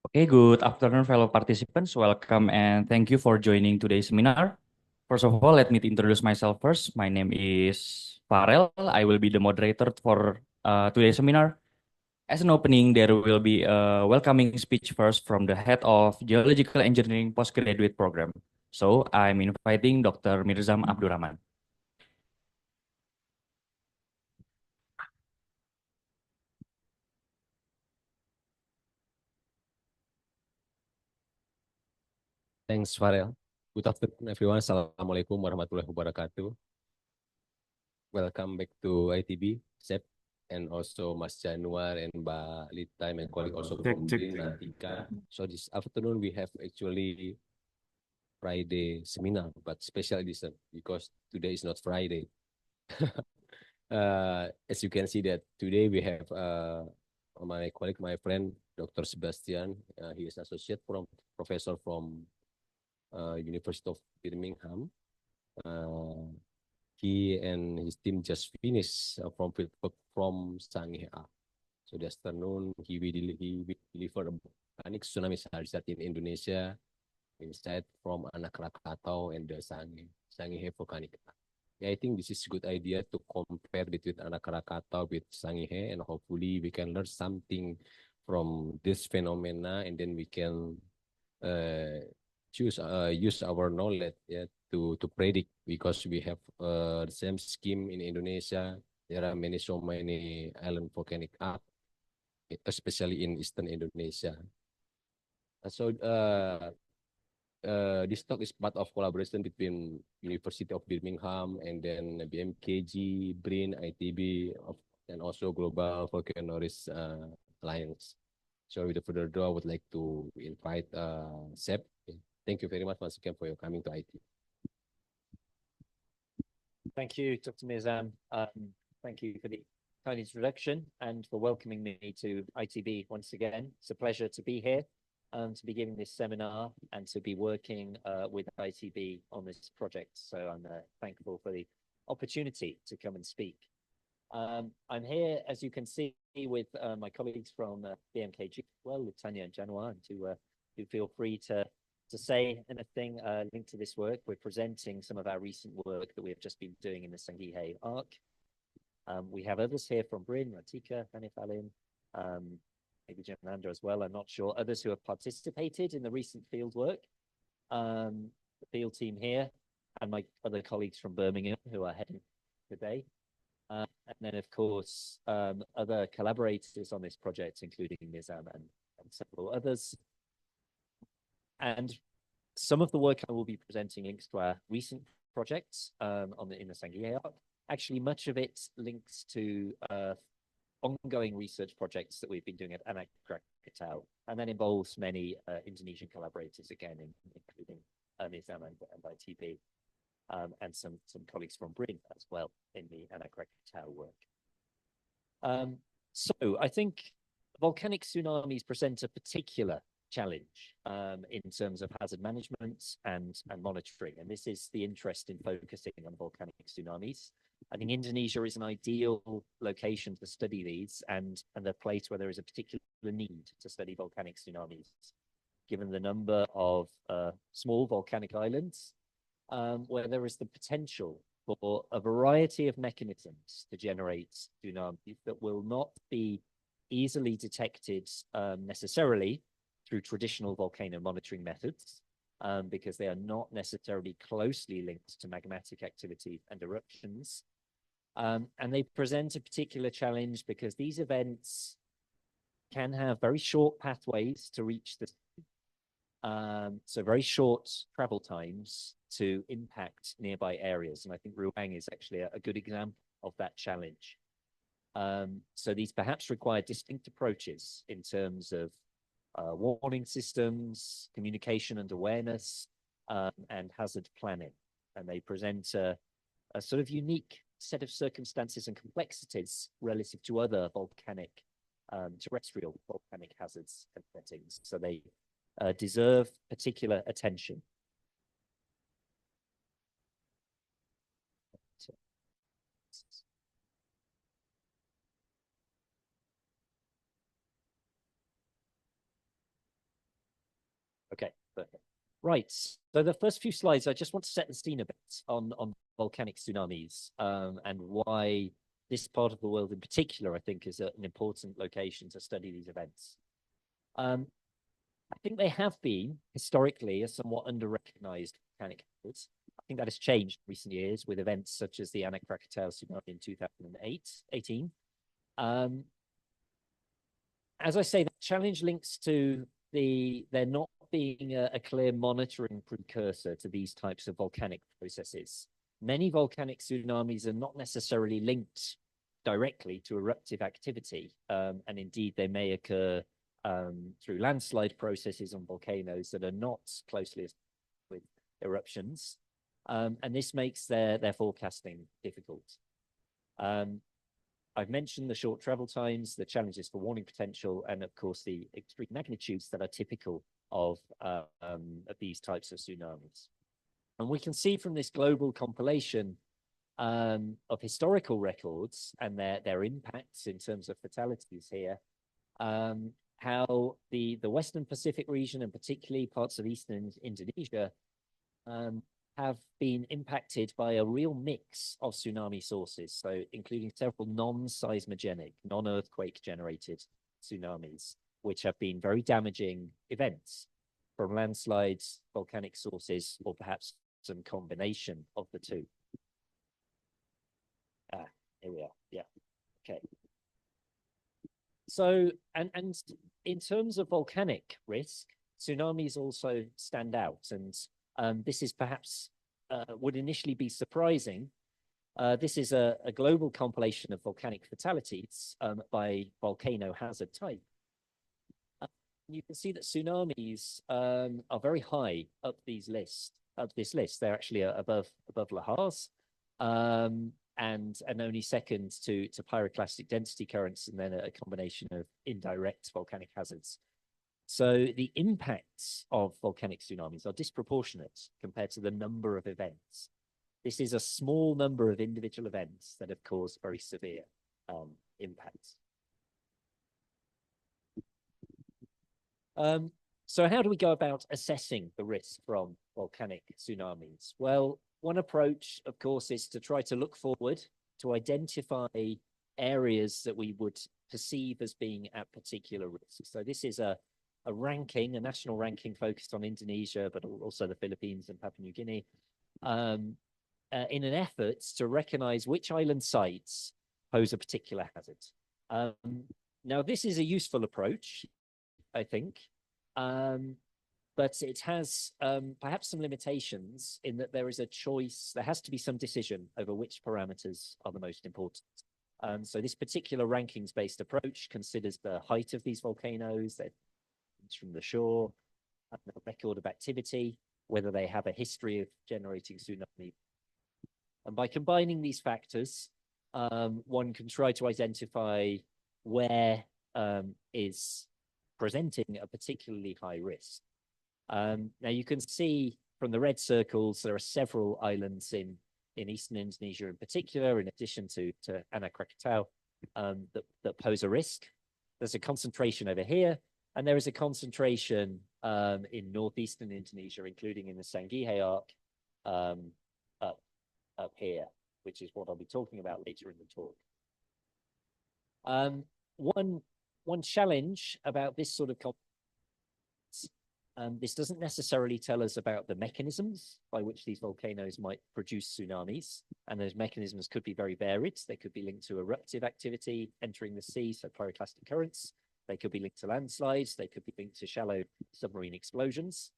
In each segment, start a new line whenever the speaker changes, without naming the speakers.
Okay, good afternoon, fellow participants. Welcome and thank you for joining today's seminar. First of all, let me introduce myself first. My name is Farel. I will be the moderator for today's seminar. As an opening, there will be a welcoming speech first from the head of Geological Engineering Postgraduate Program. So I'm inviting Dr. Mirzam Abdurrahman.
Thanks, Farel. Good afternoon, everyone. Assalamualaikum warahmatullahi wabarakatuh. Welcome back to ITB, Sep, and also Mas Januar and Mbak Lita, my colleague also from Pendidikan. So this afternoon we have actually Friday seminar, but special edition because today is not Friday. As you can see that today we have my colleague, my friend, Dr. Sebastian. He is associate professor from University of Birmingham. He and his team just finished from Sangihe. So this afternoon he will deliver a volcanic tsunami hazard in Indonesia, insight from Anak Krakatau and the Sangihe volcanic. Yeah, I think this is a good idea to compare between Anak Krakatau with Sangihe, and hopefully we can learn something from this phenomena, and then we can use our knowledge, yeah, to predict, because we have the same scheme in Indonesia. There are so many island volcanic art, especially in eastern Indonesia. So this talk is part of collaboration between University of Birmingham and then BMKG, BRIN, ITB, and also Global Volcanoes Alliance. So without further ado, I would like to invite Seb. Thank you very much once again for your coming to IT.
Thank you, Dr. Mirzam. Thank you for the kind introduction and for welcoming me to ITB once again. It's a pleasure to be here, to be giving this seminar and to be working with ITB on this project. So I'm thankful for the opportunity to come and speak. I'm here, as you can see, with my colleagues from BMKG, well, with Tanya and Januar, and to feel free to say anything linked to this work. We're presenting some of our recent work that we have just been doing in the Sangihe Arc. We have others here from BRIN, Ratika, Hanifalin, maybe Jananda as well, I'm not sure. Others who have participated in the recent field work. The field team here, and my other colleagues from Birmingham who are heading today. And then, of course, other collaborators on this project, including Nizam and several others. And some of the work I will be presenting links to our recent projects in the Sangihe Arc. Actually, much of it links to ongoing research projects that we've been doing at Anak Krakatau, and that involves many Indonesian collaborators, again, including Nizam and ITB, and some colleagues from BRIN as well in the Anak Krakatau work. So I think volcanic tsunamis present a particular challenge in terms of hazard management and monitoring. And this is the interest in focusing on volcanic tsunamis. I think Indonesia is an ideal location to study these, and the place where there is a particular need to study volcanic tsunamis, given the number of small volcanic islands where there is the potential for a variety of mechanisms to generate tsunamis that will not be easily detected necessarily through traditional volcano monitoring methods, because they are not necessarily closely linked to magmatic activity and eruptions. And they present a particular challenge because these events can have very short pathways to reach the so very short travel times to impact nearby areas. And I think Ruang is actually a good example of that challenge. So these perhaps require distinct approaches in terms of warning systems, communication and awareness, and hazard planning. And they present a sort of unique set of circumstances and complexities relative to other volcanic, terrestrial volcanic hazards and settings. So they deserve particular attention. Perfect. Right. So the first few slides, I just want to set the scene a bit on volcanic tsunamis and why this part of the world in particular, I think, is an important location to study these events. I think they have been historically a somewhat under-recognized volcanic hazards. I think that has changed in recent years with events such as the Anak Krakatau tsunami in 2018. As I say, the challenge links to there not being a clear monitoring precursor to these types of volcanic processes. Many volcanic tsunamis are not necessarily linked directly to eruptive activity, and indeed they may occur through landslide processes on volcanoes that are not closely associated with eruptions, and this makes their forecasting difficult. I've mentioned the short travel times, the challenges for warning potential, and of course the extreme magnitudes that are typical of these types of tsunamis. And we can see from this global compilation of historical records and their impacts in terms of fatalities here, how the Western Pacific region and particularly parts of Eastern Indonesia have been impacted by a real mix of tsunami sources, so including several non-seismogenic, non-earthquake generated tsunamis, which have been very damaging events from landslides, volcanic sources, or perhaps some combination of the two. Here we are, yeah, okay. So, and in terms of volcanic risk, tsunamis also stand out, and this is perhaps would initially be surprising. This is a global compilation of volcanic fatalities by volcano hazard type. You can see that tsunamis are very high up this list. They're actually above lahars, and only second to pyroclastic density currents, and then a combination of indirect volcanic hazards. So the impacts of volcanic tsunamis are disproportionate compared to the number of events. This is a small number of individual events that have caused very severe impacts. So how do we go about assessing the risk from volcanic tsunamis? Well, one approach, of course, is to try to look forward to identify areas that we would perceive as being at particular risk. So this is a ranking, a national ranking focused on Indonesia, but also the Philippines and Papua New Guinea, in an effort to recognize which island sites pose a particular hazard. Now, this is a useful approach, I think, but it has perhaps some limitations in that there is a choice, there has to be some decision over which parameters are the most important. So this particular rankings-based approach considers the height of these volcanoes, their from the shore, the record of activity, whether they have a history of generating tsunami. And by combining these factors, one can try to identify where is presenting a particularly high risk. Now you can see from the red circles, there are several islands in Eastern Indonesia in particular, in addition to Anak Krakatau, that pose a risk. There's a concentration over here, and there is a concentration in northeastern Indonesia, including in the Sangihe arc up here, which is what I'll be talking about later in the talk. One challenge about this sort of this doesn't necessarily tell us about the mechanisms by which these volcanoes might produce tsunamis, and those mechanisms could be very varied. They could be linked to eruptive activity entering the sea, so pyroclastic currents. They could be linked to landslides. They could be linked to shallow submarine explosions.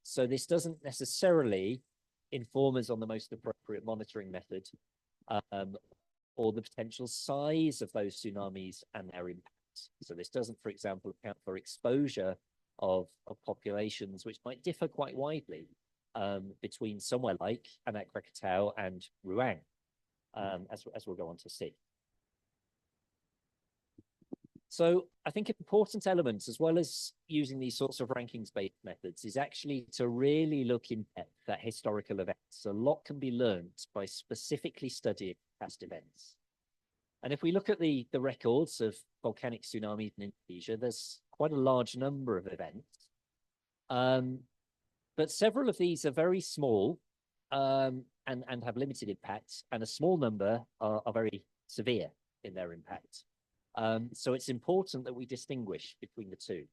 So this doesn't necessarily inform us on the most appropriate monitoring method or the potential size of those tsunamis and their impacts. So this doesn't, for example, account for exposure of populations which might differ quite widely between somewhere like Anak Krakatau and Ruang, as we'll go on to see. So I think important elements, as well as using these sorts of rankings-based methods, is actually to really look in depth at historical events. A lot can be learned by specifically studying past events. And if we look at the records of volcanic tsunamis in Indonesia, there's quite a large number of events. But several of these are very small and have limited impacts, and a small number are very severe in their impact. So it's important that we distinguish between the two.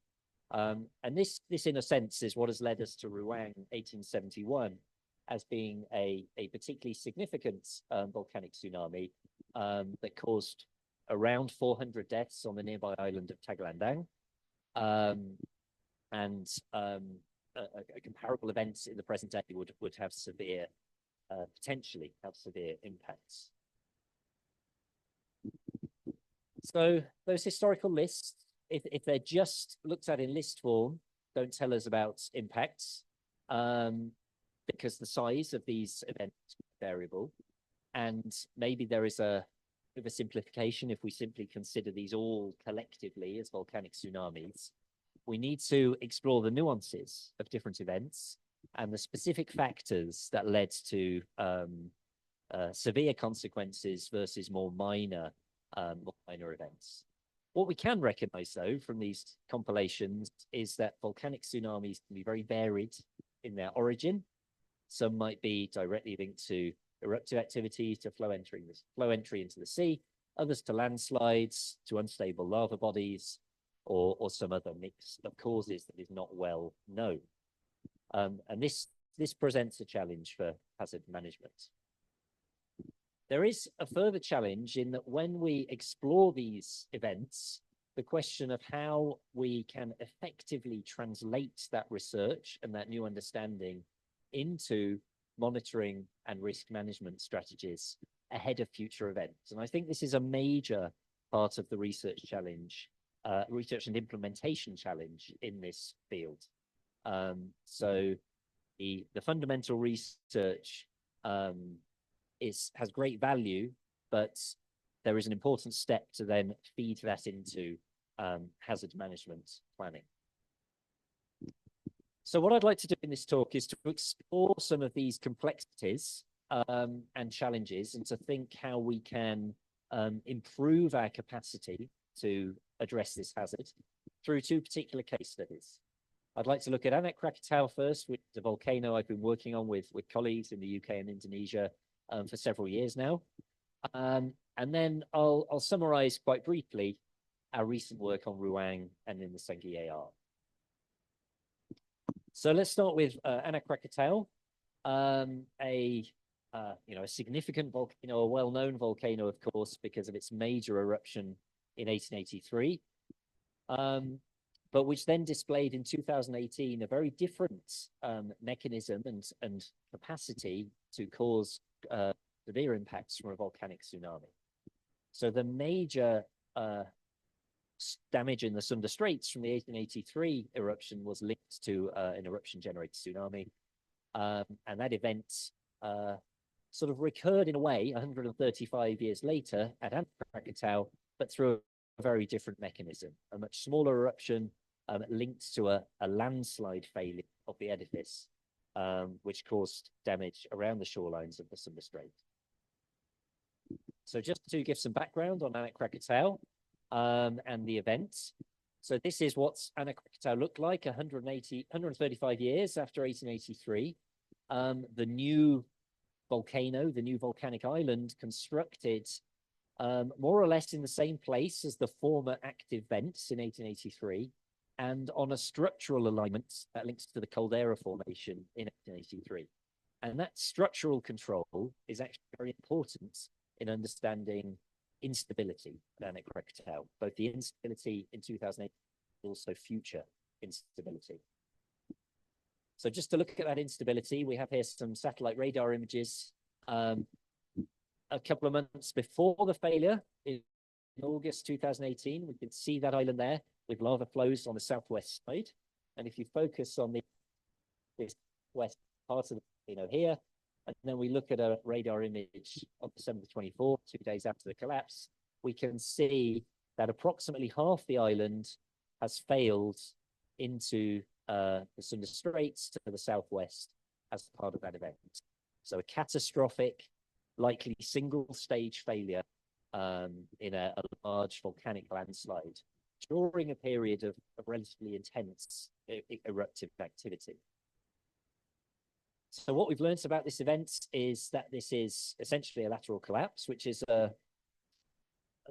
And this, in a sense, is what has led us to Ruang 1871 as being a particularly significant volcanic tsunami that caused around 400 deaths on the nearby island of Tagulandang, and a comparable event in the present day would have severe, potentially have severe impacts. So those historical lists, if they're just looked at in list form, don't tell us about impacts, because the size of these events is variable, and maybe there is a bit of a simplification if we simply consider these all collectively as volcanic tsunamis. We need to explore the nuances of different events and the specific factors that led to severe consequences versus more minor events. What we can recognize, though, from these compilations is that volcanic tsunamis can be very varied in their origin. Some might be directly linked to eruptive activity, to flow entry into the sea, others to landslides, to unstable lava bodies, or some other mix of causes that is not well known. And this presents a challenge for hazard management. There is a further challenge in that when we explore these events, the question of how we can effectively translate that research and that new understanding into monitoring and risk management strategies ahead of future events. And I think this is a major part of the research challenge, research and implementation challenge in this field. So the fundamental research has great value, but there is an important step to then feed that into hazard management planning. So what I'd like to do in this talk is to explore some of these complexities and challenges, and to think how we can improve our capacity to address this hazard through two particular case studies. I'd like to look at Anak Krakatau first, which is a volcano I've been working on with colleagues in the UK and Indonesia for several years now. And then I'll summarize quite briefly our recent work on Ruang and in the Sangihe. So let's start with Anak Krakatau, a significant volcano, a well-known volcano, of course, because of its major eruption in 1883, but which then displayed in 2018 a very different mechanism and capacity to cause severe impacts from a volcanic tsunami. So the major damage in the Sunda Straits from the 1883 eruption was linked to an eruption-generated tsunami, and that event sort of recurred in a way 135 years later at Anak Krakatau, but through a very different mechanism, a much smaller eruption linked to a landslide failure of the edifice, which caused damage around the shorelines of the Sunda Strait. So just to give some background on Anak Krakatau and the event. So this is what Anak Krakatau looked like 135 years after 1883. The new volcano, the new volcanic island, constructed more or less in the same place as the former active vents in 1883, and on a structural alignment that links to the caldera formation in 1883. And that structural control is actually very important in understanding instability at Anak Krakatau, both the instability in 2008 and also future instability. So just to look at that instability, we have here some satellite radar images a couple of months before the failure in August 2018. We can see that island there with lava flows on the southwest side. And if you focus on this west part of the here, and then we look at a radar image of December 24, 2 days after the collapse, we can see that approximately half the island has failed into the Sunda Straits to the southwest as part of that event. So a catastrophic, likely single stage failure in a large volcanic landslide during a period of relatively intense eruptive activity. So what we've learned about this event is that this is essentially a lateral collapse, which is a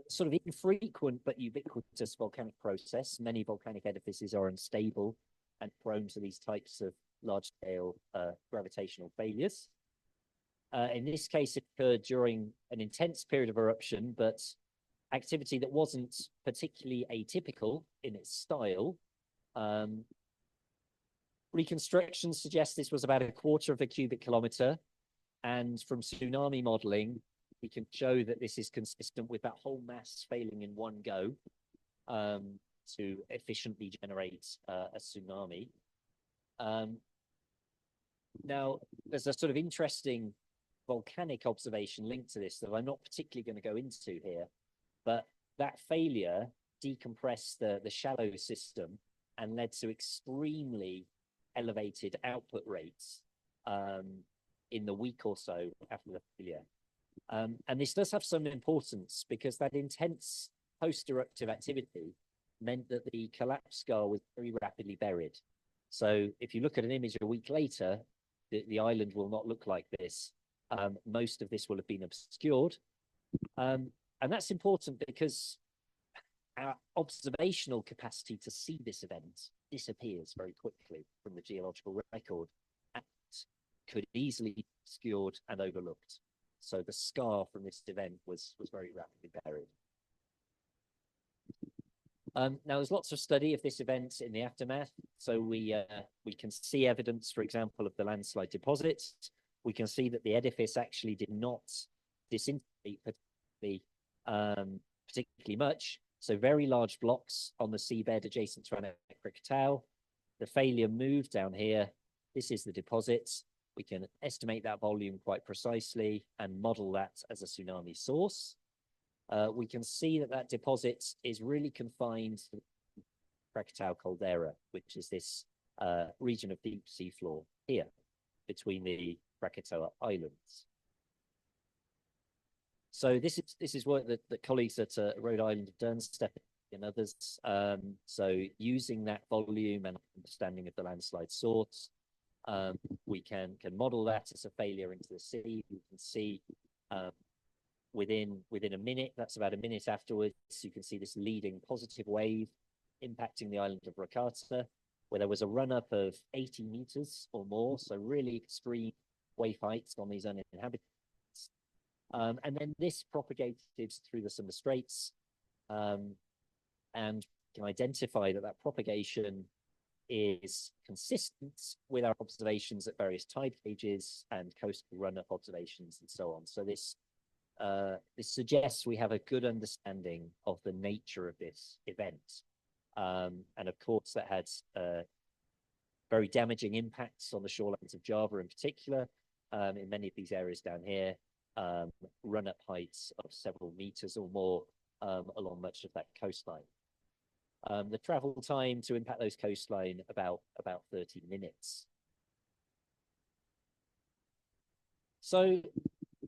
sort of infrequent but ubiquitous volcanic process. Many volcanic edifices are unstable and prone to these types of large-scale gravitational failures. In this case, it occurred during an intense period of eruption, but activity that wasn't particularly atypical in its style. Reconstruction suggests this was about 1/4 of a cubic kilometer, and from tsunami modeling, we can show that this is consistent with that whole mass failing in one go to efficiently generate a tsunami. Now, there's a sort of interesting volcanic observation linked to this that I'm not particularly going to go into here, but that failure decompressed the shallow system and led to extremely elevated output rates in the week or so after the failure. And this does have some importance because that intense post-eruptive activity meant that the collapse scar was very rapidly buried. So if you look at an image a week later, the island will not look like this. Most of this will have been obscured. And that's important because our observational capacity to see this event disappears very quickly from the geological record and could easily be obscured and overlooked. So the scar from this event was very rapidly buried. Now, there's lots of study of this event in the aftermath. So we can see evidence, for example, of the landslide deposits. We can see that the edifice actually did not disintegrate particularly much. So very large blocks on the seabed adjacent to Anak Krakatau. The failure moved down here. This is the deposit. We can estimate that volume quite precisely and model that as a tsunami source. We can see that that deposit is really confined to the Krakatau caldera, which is this region of deep seafloor here between the Krakatau Islands. So this is work that colleagues at Rhode Island have done, Stefan and others. So using that volume and understanding of the landslide source, we can model that as a failure into the sea. You can see within a minute, that's about a minute afterwards, you can see this leading positive wave impacting the island of Krakatau, where there was a run-up of 80 meters or more, so really extreme wave heights on these uninhabited. And then this propagated through the Sunda Straits, and can identify that propagation is consistent with our observations at various tide gauges and coastal run-up observations and so on. So this suggests we have a good understanding of the nature of this event. And of course, that had very damaging impacts on the shorelines of Java in particular, in many of these areas down here, run-up heights of several meters or more along much of that coastline. The travel time to impact those coastline about 30 minutes. So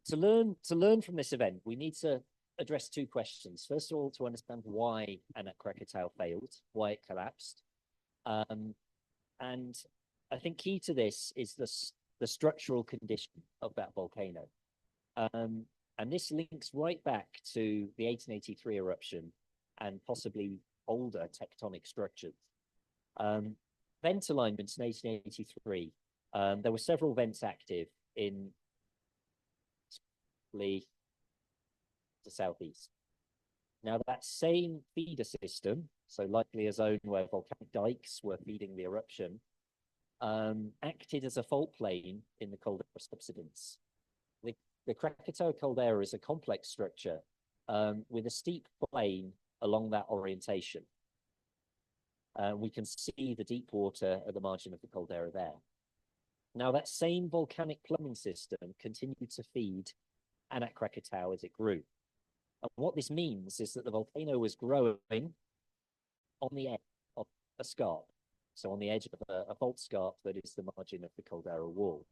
to learn from this event, we need to address two questions. First of all, to understand why Anak Krakatau failed, why it collapsed. And I think key to this is the structural condition of that volcano. And this links right back to the 1883 eruption and possibly older tectonic structures. Vent alignments in 1883, there were several vents active in the southeast. Now that same feeder system, so likely a zone where volcanic dikes were feeding the eruption, acted as a fault plane in the caldera subsidence. The Krakatau caldera is a complex structure with a steep plane along that orientation. We can see the deep water at the margin of the caldera there. Now that same volcanic plumbing system continued to feed Anak Krakatau as it grew. And what this means is that the volcano was growing on the edge of a scarp, so on the edge of a fault scarp that is the margin of the caldera wall.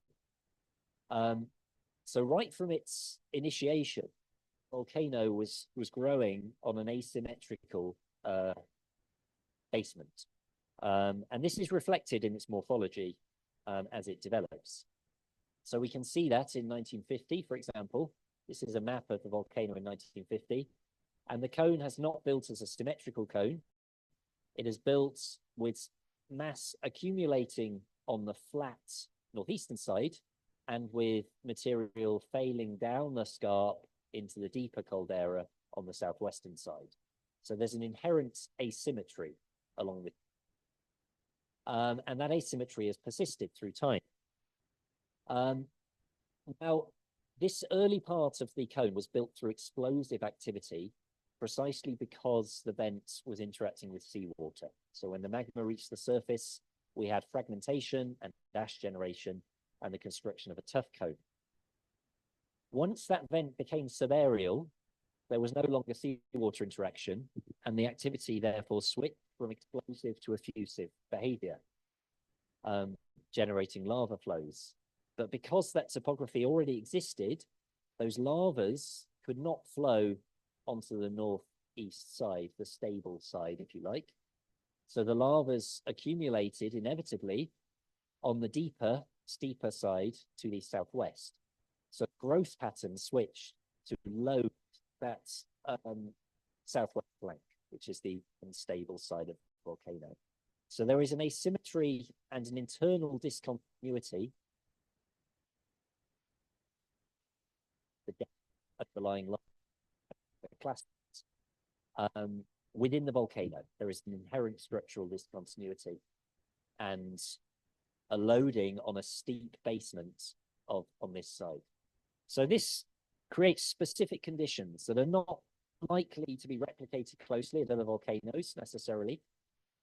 So right from its initiation, the volcano was growing on an asymmetrical basement. And this is reflected in its morphology as it develops. So we can see that in 1950, for example. This is a map of the volcano in 1950. And the cone has not built as a symmetrical cone. It is built with mass accumulating on the flat northeastern side and with material failing down the scarp into the deeper caldera on the southwestern side. So there's an inherent asymmetry along the and that asymmetry has persisted through time. Now, this early part of the cone was built through explosive activity precisely because the vent was interacting with seawater. So when the magma reached the surface, we had fragmentation and ash generation and the construction of a tuff cone. Once that vent became subaerial, there was no longer seawater interaction, and the activity therefore switched from explosive to effusive behavior, generating lava flows. But because that topography already existed, those lavas could not flow onto the northeast side, the stable side, if you like. So the lavas accumulated inevitably on the deeper, steeper side to the southwest. So growth pattern switched to load that southwest flank, which is the unstable side of the volcano. So there is an asymmetry and an internal discontinuity. The depth underlying class within the volcano, there is an inherent structural discontinuity and a loading on a steep basement on this side. So this creates specific conditions that are not likely to be replicated closely at other volcanoes necessarily.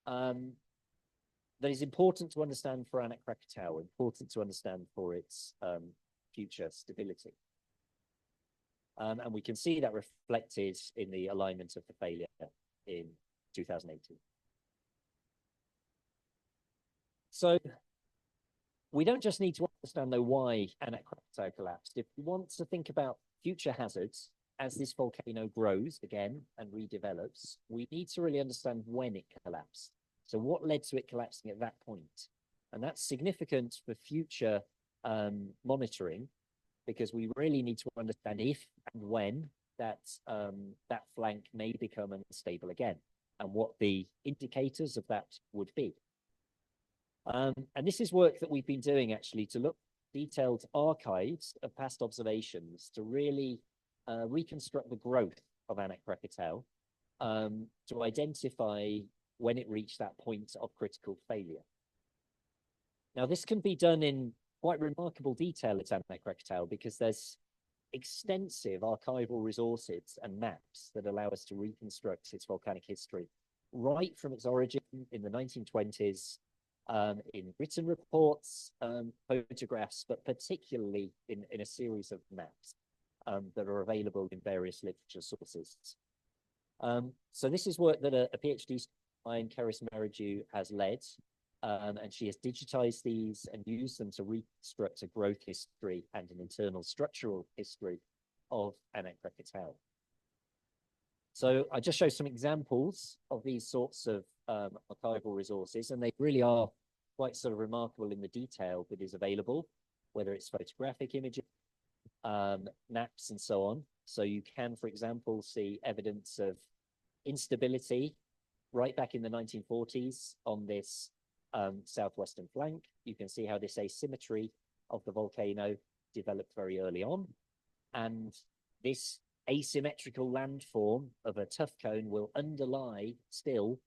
That is important to understand for Anak Krakatau, important to understand for its future stability. And we can see that reflected in the alignment of the failure in 2018. So we don't just need to understand, though, why Anak Krakatau collapsed. If we want to think about future hazards as this volcano grows again and redevelops, we need to really understand when it collapsed. So what led to it collapsing at that point? And that's significant for future monitoring, because we really need to understand if and when that flank may become unstable again, and what the indicators of that would be. And this is work that we've been doing actually to look detailed archives of past observations to really reconstruct the growth of Anak Krakatau, to identify when it reached that point of critical failure. Now, this can be done in quite remarkable detail at Anak Krakatau because there's extensive archival resources and maps that allow us to reconstruct its volcanic history, right from its origin in the 1920s, in written reports, photographs, but particularly in a series of maps that are available in various literature sources. So this is work that a PhD student, Keris Meriju, has led, and she has digitized these and used them to reconstruct a growth history and an internal structural history of Anak Krakatau. So I just show some examples of these sorts of archival resources, and they really are quite sort of remarkable in the detail that is available, whether it's photographic images, maps, and so on. So you can, for example, see evidence of instability right back in the 1940s on this southwestern flank. You can see how this asymmetry of the volcano developed very early on, and this asymmetrical landform of a tuff cone will underlie still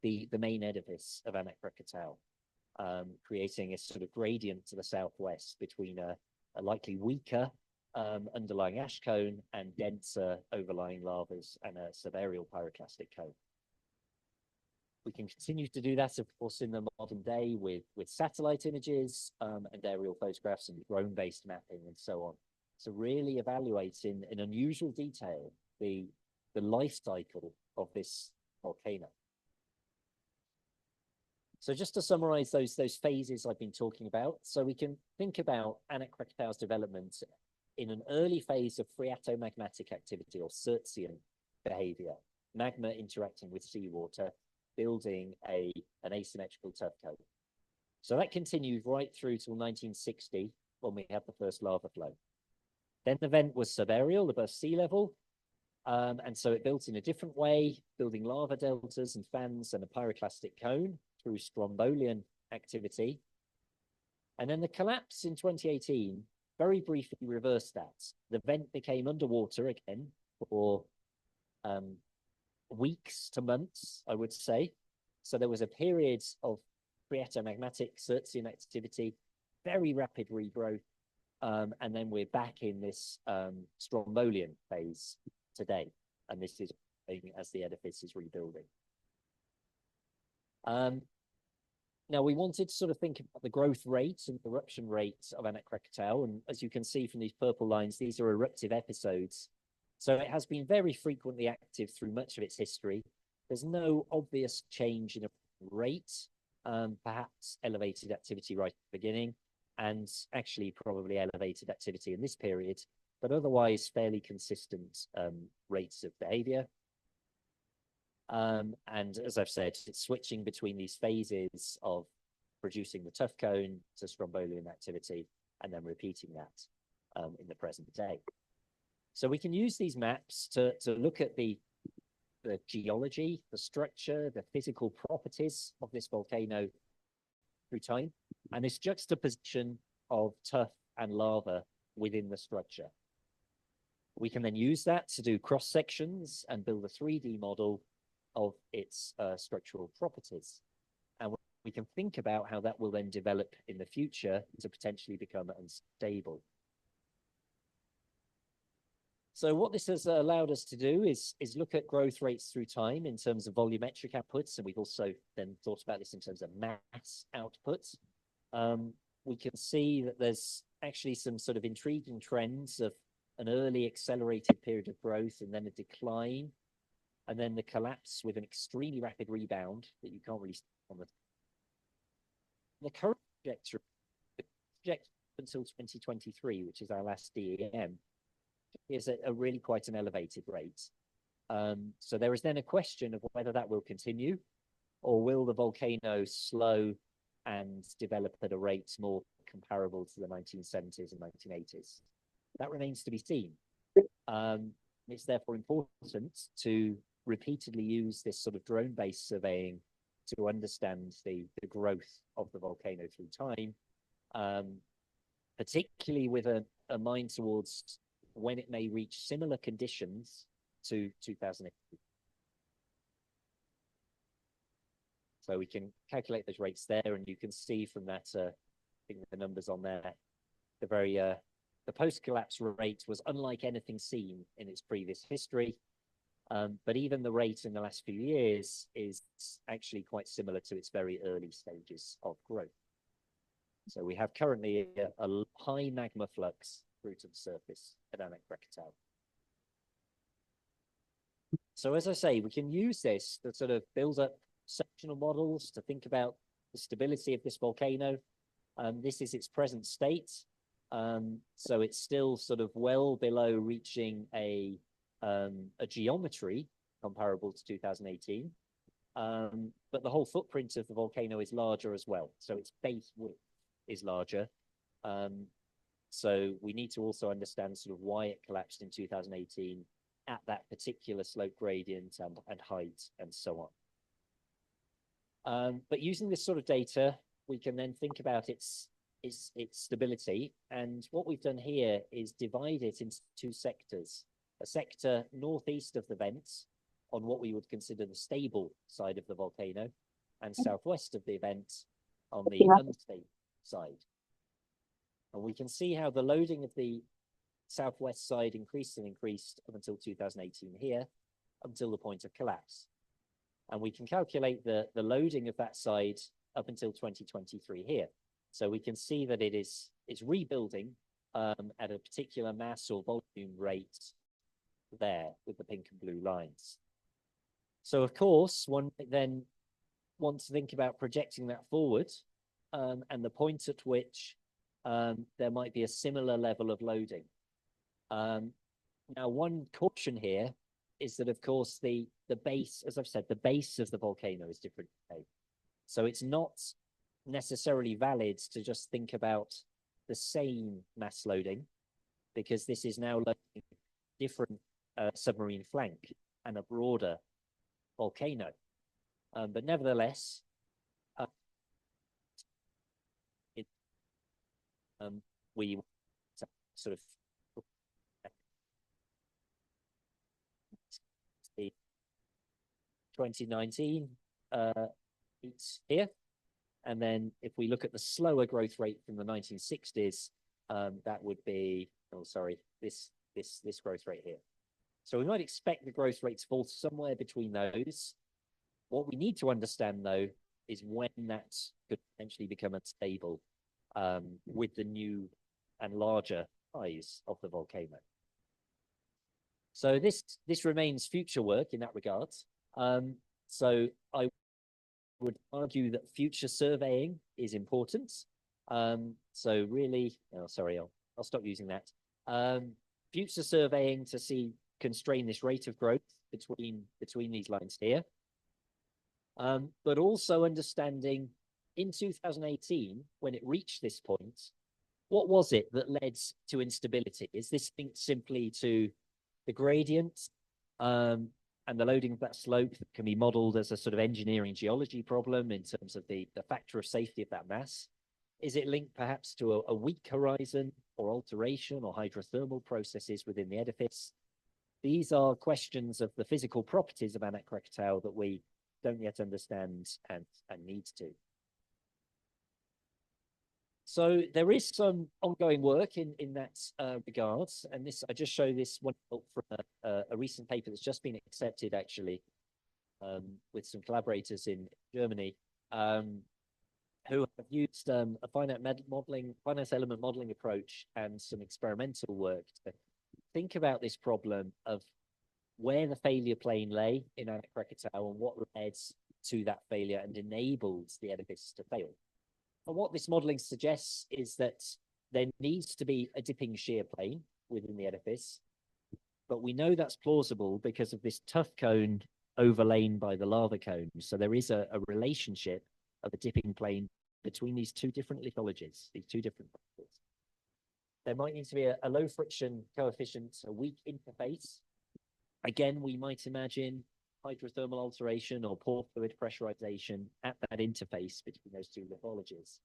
the main edifice of Anak Krakatau, creating a sort of gradient to the southwest between a likely weaker underlying ash cone and denser overlying lavas and a subaerial pyroclastic cone. We can continue to do that, of course, in the modern day with satellite images and aerial photographs and drone-based mapping and so on. To really evaluate in unusual detail the life cycle of this volcano. So just to summarize those phases I've been talking about, so we can think about Anak Krakatau's development in an early phase of phreatomagmatic activity or Surtsian behavior, magma interacting with seawater building an asymmetrical tuff cone. So that continued right through till 1960 when we had the first lava flow. Then the vent was subaerial above sea level. And so it built in a different way, building lava deltas and fans and a pyroclastic cone through strombolian activity. And then the collapse in 2018 very briefly reversed that. The vent became underwater again for weeks to months, I would say. So there was a period of phreatomagmatic Sturzian activity, very rapid regrowth, and then we're back in this strombolian phase today, and this is as the edifice is rebuilding. Now we wanted to sort of think about the growth rate and eruption rate of Anak Krakatau, and as you can see from these purple lines, these are eruptive episodes. So it has been very frequently active through much of its history. There's no obvious change in rate, perhaps elevated activity right at the beginning, and actually probably elevated activity in this period, but otherwise fairly consistent rates of behavior. And as I've said, it's switching between these phases of producing the tuff cone to strombolian activity and then repeating that in the present day. So we can use these maps to look at the geology, the structure, the physical properties of this volcano through time, and this juxtaposition of tuff and lava within the structure. We can then use that to do cross sections and build a 3D model of its structural properties. And we can think about how that will then develop in the future to potentially become unstable. So what this has allowed us to do is look at growth rates through time in terms of volumetric outputs, and we've also then thought about this in terms of mass outputs. We can see that there's actually some sort of intriguing trends of an early accelerated period of growth and then a decline, and then the collapse with an extremely rapid rebound that you can't really see on the current trajectory until 2023, which is our last DEM, is a really quite an elevated rate. So there is then a question of whether that will continue, or will the volcano slow and develop at a rate more comparable to the 1970s and 1980s. That remains to be seen. It's therefore important to repeatedly use this sort of drone-based surveying to understand the growth of the volcano through time, particularly with a mind towards when it may reach similar conditions to 2008. So we can calculate those rates there, and you can see from that, I think the numbers on there, the post-collapse rate was unlike anything seen in its previous history. But even the rate in the last few years is actually quite similar to its very early stages of growth. So we have currently a high magma flux through to the surface at Anak Krakatau. So as I say, we can use this to sort of build up sectional models to think about the stability of this volcano. This is its present state. So it's still sort of well below reaching a geometry comparable to 2018. But the whole footprint of the volcano is larger as well. So its base width is larger. So we need to also understand sort of why it collapsed in 2018 at that particular slope gradient and height and so on. But using this sort of data, we can then think about its stability. And what we've done here is divide it into two sectors. A sector northeast of the vents on what we would consider the stable side of the volcano, and southwest of the vent on the unstable side. And we can see how the loading of the southwest side increased and increased up until 2018 here, until the point of collapse. And we can calculate the loading of that side up until 2023 here. So we can see that it's rebuilding at a particular mass or volume rate there with the pink and blue lines. So of course, one then wants to think about projecting that forward and the point at which there might be a similar level of loading. Now, one caution here is that, of course, the base, as I've said, the base of the volcano is different today. So it's not necessarily valid to just think about the same mass loading, because this is now loading different submarine flank and a broader volcano. But nevertheless, we sort of 2019 it's here, and then if we look at the slower growth rate from the 1960s, that would be, oh sorry, this growth rate here. So we might expect the growth rate to fall somewhere between those. What we need to understand, though, is when that could potentially become unstable with the new and larger size of the volcano. So this remains future work in that regard. So I would argue that future surveying is important. So really, oh, sorry, I'll stop using that. Future surveying to constrain this rate of growth between these lines here. But also understanding in 2018, when it reached this point, what was it that led to instability? Is this linked simply to the gradient and the loading of that slope that can be modeled as a sort of engineering geology problem in terms of the factor of safety of that mass? Is it linked perhaps to a weak horizon or alteration or hydrothermal processes within the edifice? These are questions of the physical properties of Anak Krakatau that we don't yet understand and need to. So there is some ongoing work in that regards, and this I just show this one from a recent paper that's just been accepted actually with some collaborators in Germany who have used a finite element modeling approach and some experimental work to think about this problem of where the failure plane lay in Anak Krakatau and what led to that failure and enabled the edifice to fail. And what this modeling suggests is that there needs to be a dipping shear plane within the edifice, but we know that's plausible because of this tuff cone overlain by the lava cone. So there is a relationship of a dipping plane between these two different lithologies, these two different factors. There might need to be a low friction coefficient, a weak interface. Again, we might imagine hydrothermal alteration or pore fluid pressurization at that interface between those two lithologies.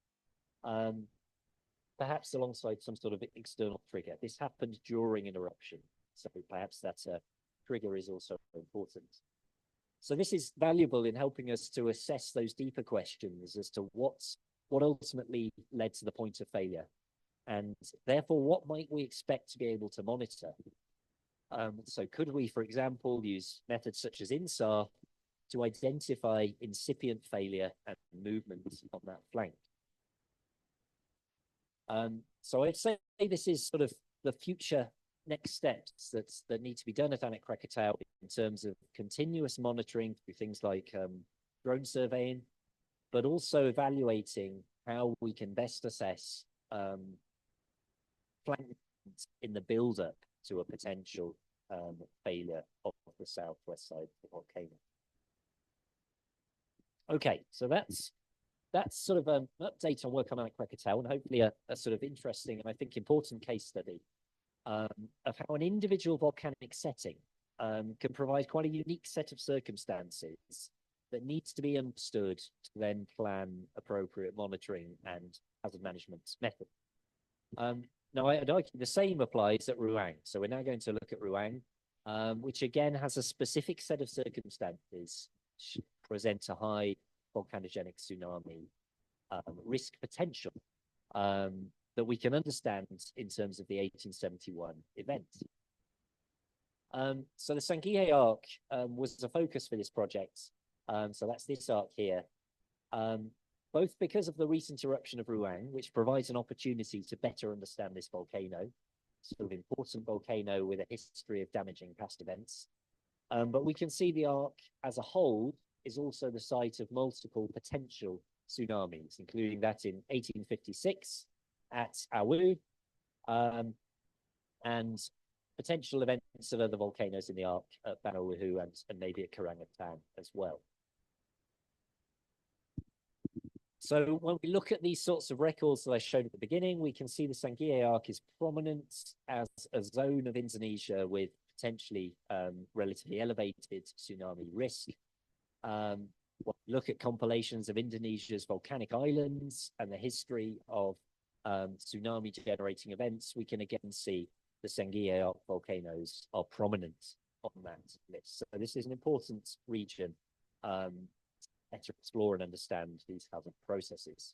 Perhaps alongside some sort of external trigger. This happened during an eruption, so perhaps that trigger is also important. So this is valuable in helping us to assess those deeper questions as to what ultimately led to the point of failure, and therefore what might we expect to be able to monitor. So could we, for example, use methods such as INSAR to identify incipient failure and movement on that flank? So I'd say this is sort of the future next steps that need to be done at Anak Krakatau in terms of continuous monitoring through things like drone surveying, but also evaluating how we can best assess flank in the build-up to a potential failure of the southwest side of the volcano. Okay, so that's sort of an update on work on Anak Krakatau, and hopefully a sort of interesting and I think important case study of how an individual volcanic setting can provide quite a unique set of circumstances that needs to be understood to then plan appropriate monitoring and hazard management method. Now, I'd argue the same applies at Ruang. So we're now going to look at Ruang, which again has a specific set of circumstances which present a high volcanogenic tsunami risk potential that we can understand in terms of the 1871 event. So the Sangihe arc was a focus for this project. So that's this arc here. Both because of the recent eruption of Ruang, which provides an opportunity to better understand this volcano, sort of important volcano with a history of damaging past events. But we can see the arc as a whole is also the site of multiple potential tsunamis, including that in 1856 at Awu, and potential events of other volcanoes in the arc at Banawahu and maybe at Karangetang as well. So when we look at these sorts of records that I showed at the beginning, we can see the Sangihe arc is prominent as a zone of Indonesia with potentially relatively elevated tsunami risk. When we look at compilations of Indonesia's volcanic islands and the history of tsunami generating events, we can again see the Sangihe arc volcanoes are prominent on that list. So this is an important region to explore and understand these hazard processes.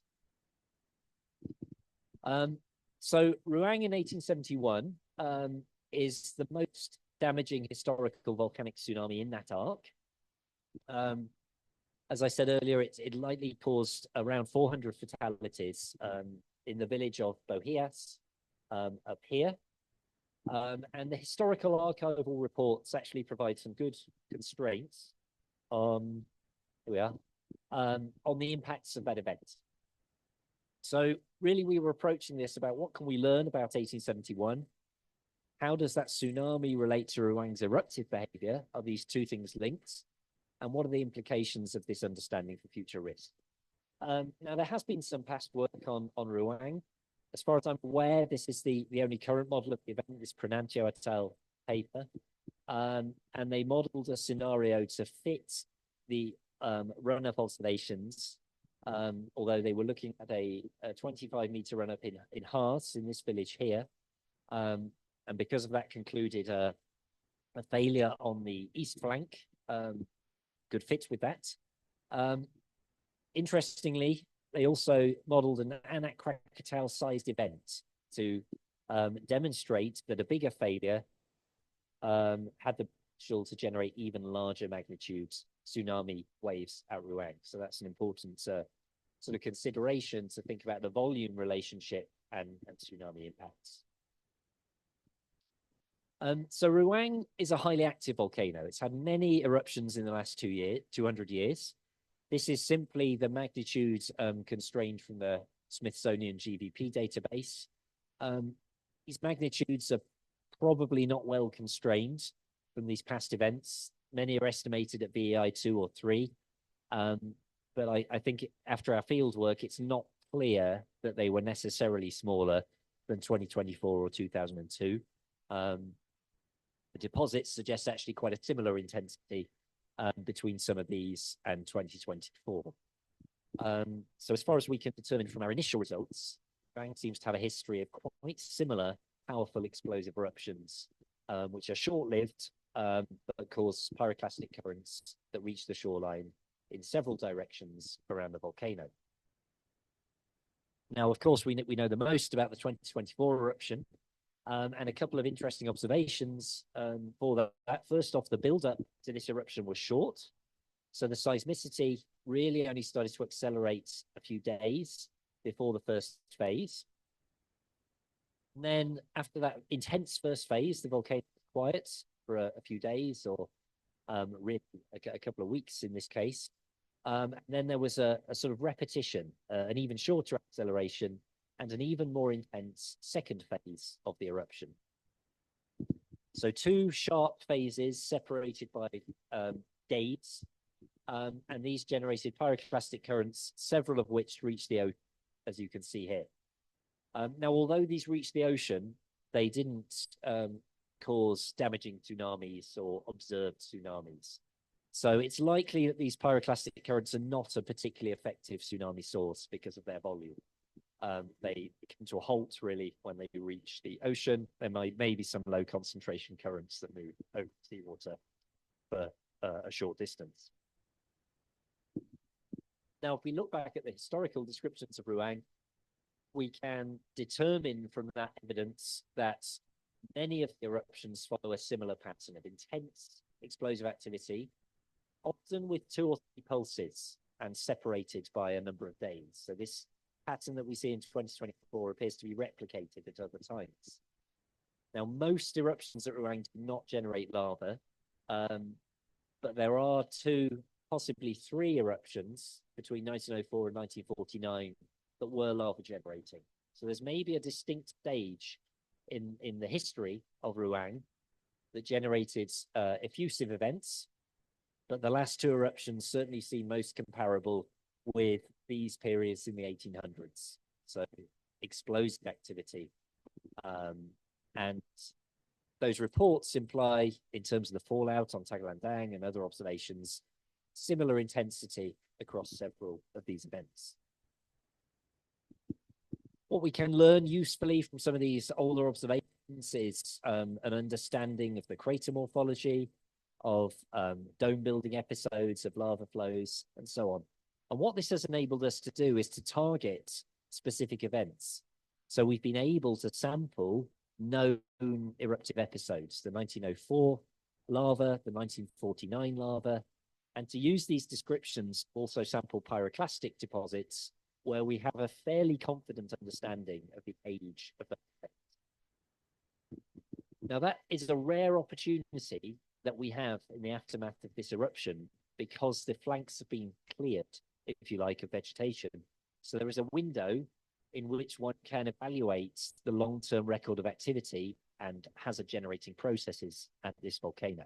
So Ruang in 1871 is the most damaging historical volcanic tsunami in that arc. As I said earlier, it likely caused around 400 fatalities in the village of Bohias up here. And the historical archival reports actually provide some good constraints on, here we are, on the impacts of that event. So really we were approaching this about what can we learn about 1871? How does that tsunami relate to Ruang's eruptive behavior? Are these two things linked? And what are the implications of this understanding for future risk? Now, there has been some past work on Ruang. As far as I'm aware, this is the only current model of the event, this Pranantio et al. Paper. And they modeled a scenario to fit the runoff oscillations, although they were looking at a 25-meter run-up in Haas, in this village here. And because of that, concluded a failure on the east flank. Good fit with that. Interestingly, they also modeled an Anak Krakatau sized event to demonstrate that a bigger failure had the potential to generate even larger magnitude tsunami waves at Ruang. So that's an important sort of consideration to think about the volume relationship and tsunami impacts. So Ruang is a highly active volcano. It's had many eruptions in the last 200 years. This is simply the magnitude constrained from the Smithsonian GVP database. These magnitudes are probably not well constrained from these past events. Many are estimated at VEI 2 or 3. But I think after our field work, it's not clear that they were necessarily smaller than 2024 or 2002. The deposits suggest actually quite a similar intensity between some of these and 2024. So as far as we can determine from our initial results, Ruang seems to have a history of quite similar powerful explosive eruptions, which are short-lived, but cause pyroclastic currents that reach the shoreline in several directions around the volcano. Now, of course, we know the most about the 2024 eruption, and a couple of interesting observations for that. First off, the build-up to this eruption was short. So the seismicity really only started to accelerate a few days before the first phase. And then after that intense first phase, the volcano was quiet for a few days or really a couple of weeks in this case. And then there was a sort of repetition, an even shorter acceleration and an even more intense second phase of the eruption. So two sharp phases separated by days, and these generated pyroclastic currents, several of which reached the ocean, as you can see here. Now, although these reached the ocean, they didn't cause damaging tsunamis or observed tsunamis. So it's likely that these pyroclastic currents are not a particularly effective tsunami source because of their volume. They come to a halt really when they reach the ocean. There may be some low concentration currents that move over seawater for a short distance. Now, if we look back at the historical descriptions of Ruang, we can determine from that evidence that many of the eruptions follow a similar pattern of intense explosive activity, often with 2 or 3 pulses and separated by a number of days. So this pattern that we see in 2024 appears to be replicated at other times. Now, most eruptions at Ruang do not generate lava, but there are 2, possibly 3 eruptions between 1904 and 1949 that were lava generating. So there's maybe a distinct stage in the history of Ruang that generated effusive events, but the last two eruptions certainly seem most comparable with these periods in the 1800s. So explosive activity. And those reports imply, in terms of the fallout on Tagulandang and other observations, similar intensity across several of these events. What we can learn usefully from some of these older observations is an understanding of the crater morphology, of dome building episodes, of lava flows, and so on. And what this has enabled us to do is to target specific events. So we've been able to sample known eruptive episodes, the 1904 lava, the 1949 lava, and to use these descriptions, also sample pyroclastic deposits where we have a fairly confident understanding of the age of the event. Now that is a rare opportunity that we have in the aftermath of this eruption because the flanks have been cleared, if you like, of vegetation. So there is a window in which one can evaluate the long-term record of activity and hazard generating processes at this volcano.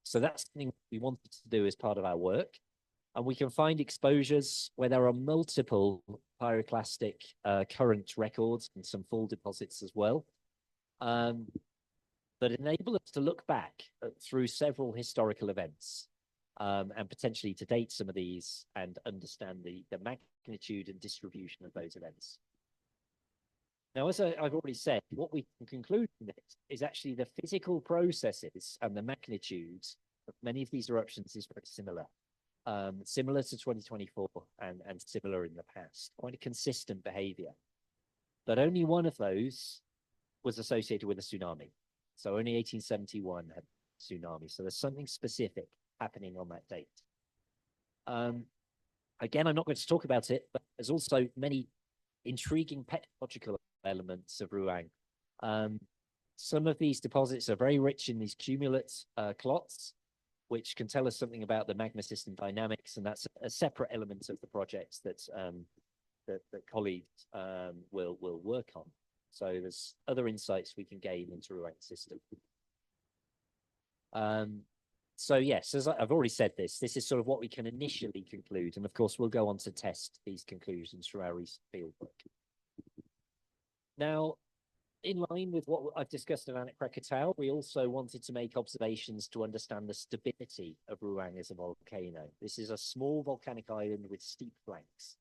So that's something we wanted to do as part of our work. And we can find exposures where there are multiple pyroclastic current records and some fall deposits as well, that enable us to look back through several historical events and potentially to date some of these and understand the magnitude and distribution of those events. Now, as I've already said, what we can conclude from this is actually the physical processes and the magnitudes of many of these eruptions is very similar. Similar to 2024 and similar in the past, quite a consistent behavior. But only one of those was associated with a tsunami. So only 1871 had a tsunami. So there's something specific happening on that date. Again, I'm not going to talk about it, but there's also many intriguing petrological elements of Ruang. Some of these deposits are very rich in these cumulate clots, which can tell us something about the magma system dynamics, and that's a separate element of the project that colleagues will work on. So there's other insights we can gain into Ruang system. So yes, as I've already said, this is sort of what we can initially conclude, and of course we'll go on to test these conclusions through our recent fieldwork. Now, in line with what I've discussed at Anak Krakatau, we also wanted to make observations to understand the stability of Ruang as a volcano. This is a small volcanic island with steep flanks.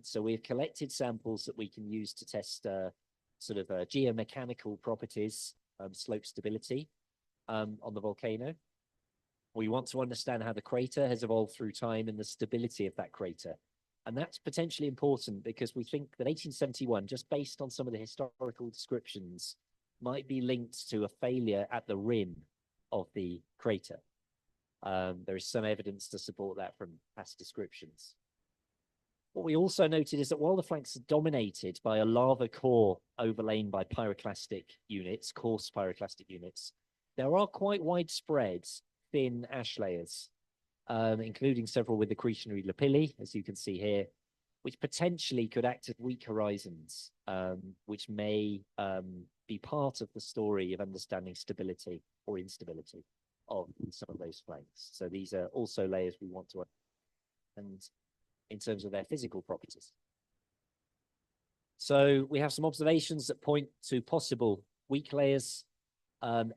So we've collected samples that we can use to test sort of geomechanical properties, slope stability on the volcano. We want to understand how the crater has evolved through time and the stability of that crater. And that's potentially important because we think that 1871, just based on some of the historical descriptions, might be linked to a failure at the rim of the crater. There is some evidence to support that from past descriptions. What we also noted is that while the flanks are dominated by a lava core overlain by pyroclastic units, coarse pyroclastic units, there are quite widespread thin ash layers, including several with accretionary lapilli, as you can see here, which potentially could act as weak horizons, which may be part of the story of understanding stability or instability of some of those flanks. So these are also layers we want to understand in terms of their physical properties. So we have some observations that point to possible weak layers,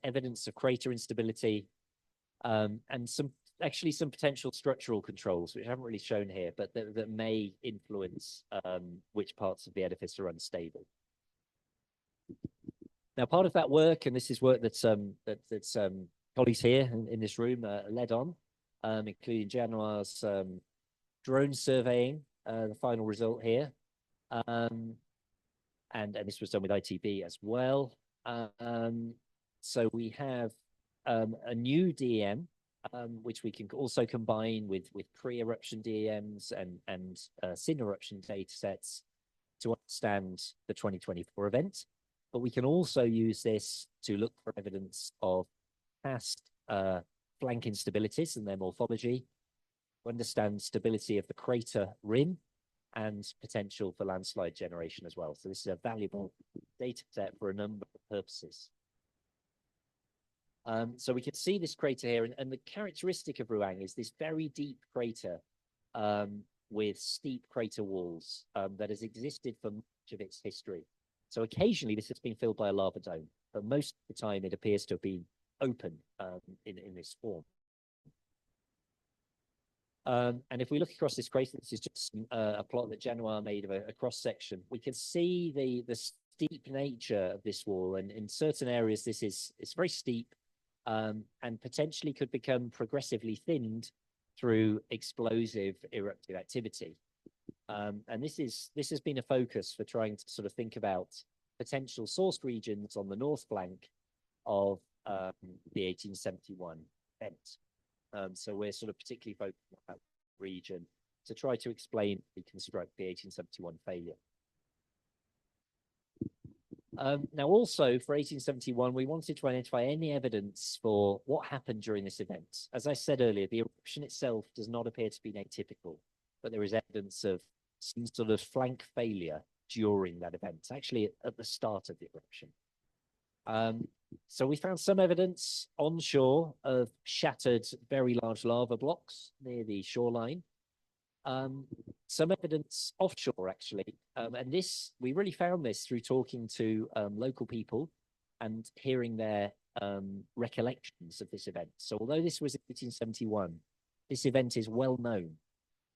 evidence of crater instability, and some potential structural controls, which I haven't really shown here, but that may influence which parts of the edifice are unstable. Now, part of that work, and this is work that's colleagues here in this room led on, including Januar's drone surveying, the final result here, and this was done with ITB as well. So we have a new DEM, which we can also combine with pre-eruption DEMs and syn-eruption data sets to understand the 2024 event. But we can also use this to look for evidence of past flank instabilities and their morphology, to understand stability of the crater rim, and potential for landslide generation as well. So this is a valuable data set for a number of purposes. So we can see this crater here, and the characteristic of Ruang is this very deep crater with steep crater walls that has existed for much of its history. So occasionally this has been filled by a lava dome, but most of the time it appears to have been open in this form. And if we look across this crater, this is just a plot that Genoa made of a cross section. We can see the steep nature of this wall, and in certain areas it's very steep and potentially could become progressively thinned through explosive eruptive activity. And this has been a focus for trying to sort of think about potential source regions on the north flank of the 1871 event. So we're sort of particularly focused on that region to try to explain, reconstruct the 1871 failure. Now, also for 1871, we wanted to identify any evidence for what happened during this event. As I said earlier, the eruption itself does not appear to be atypical, but there is evidence of some sort of flank failure during that event, actually at the start of the eruption. So we found some evidence onshore of shattered, very large lava blocks near the shoreline. Some evidence offshore, actually. And this, we really found this through talking to local people and hearing their recollections of this event. So although this was in 1871, this event is well known.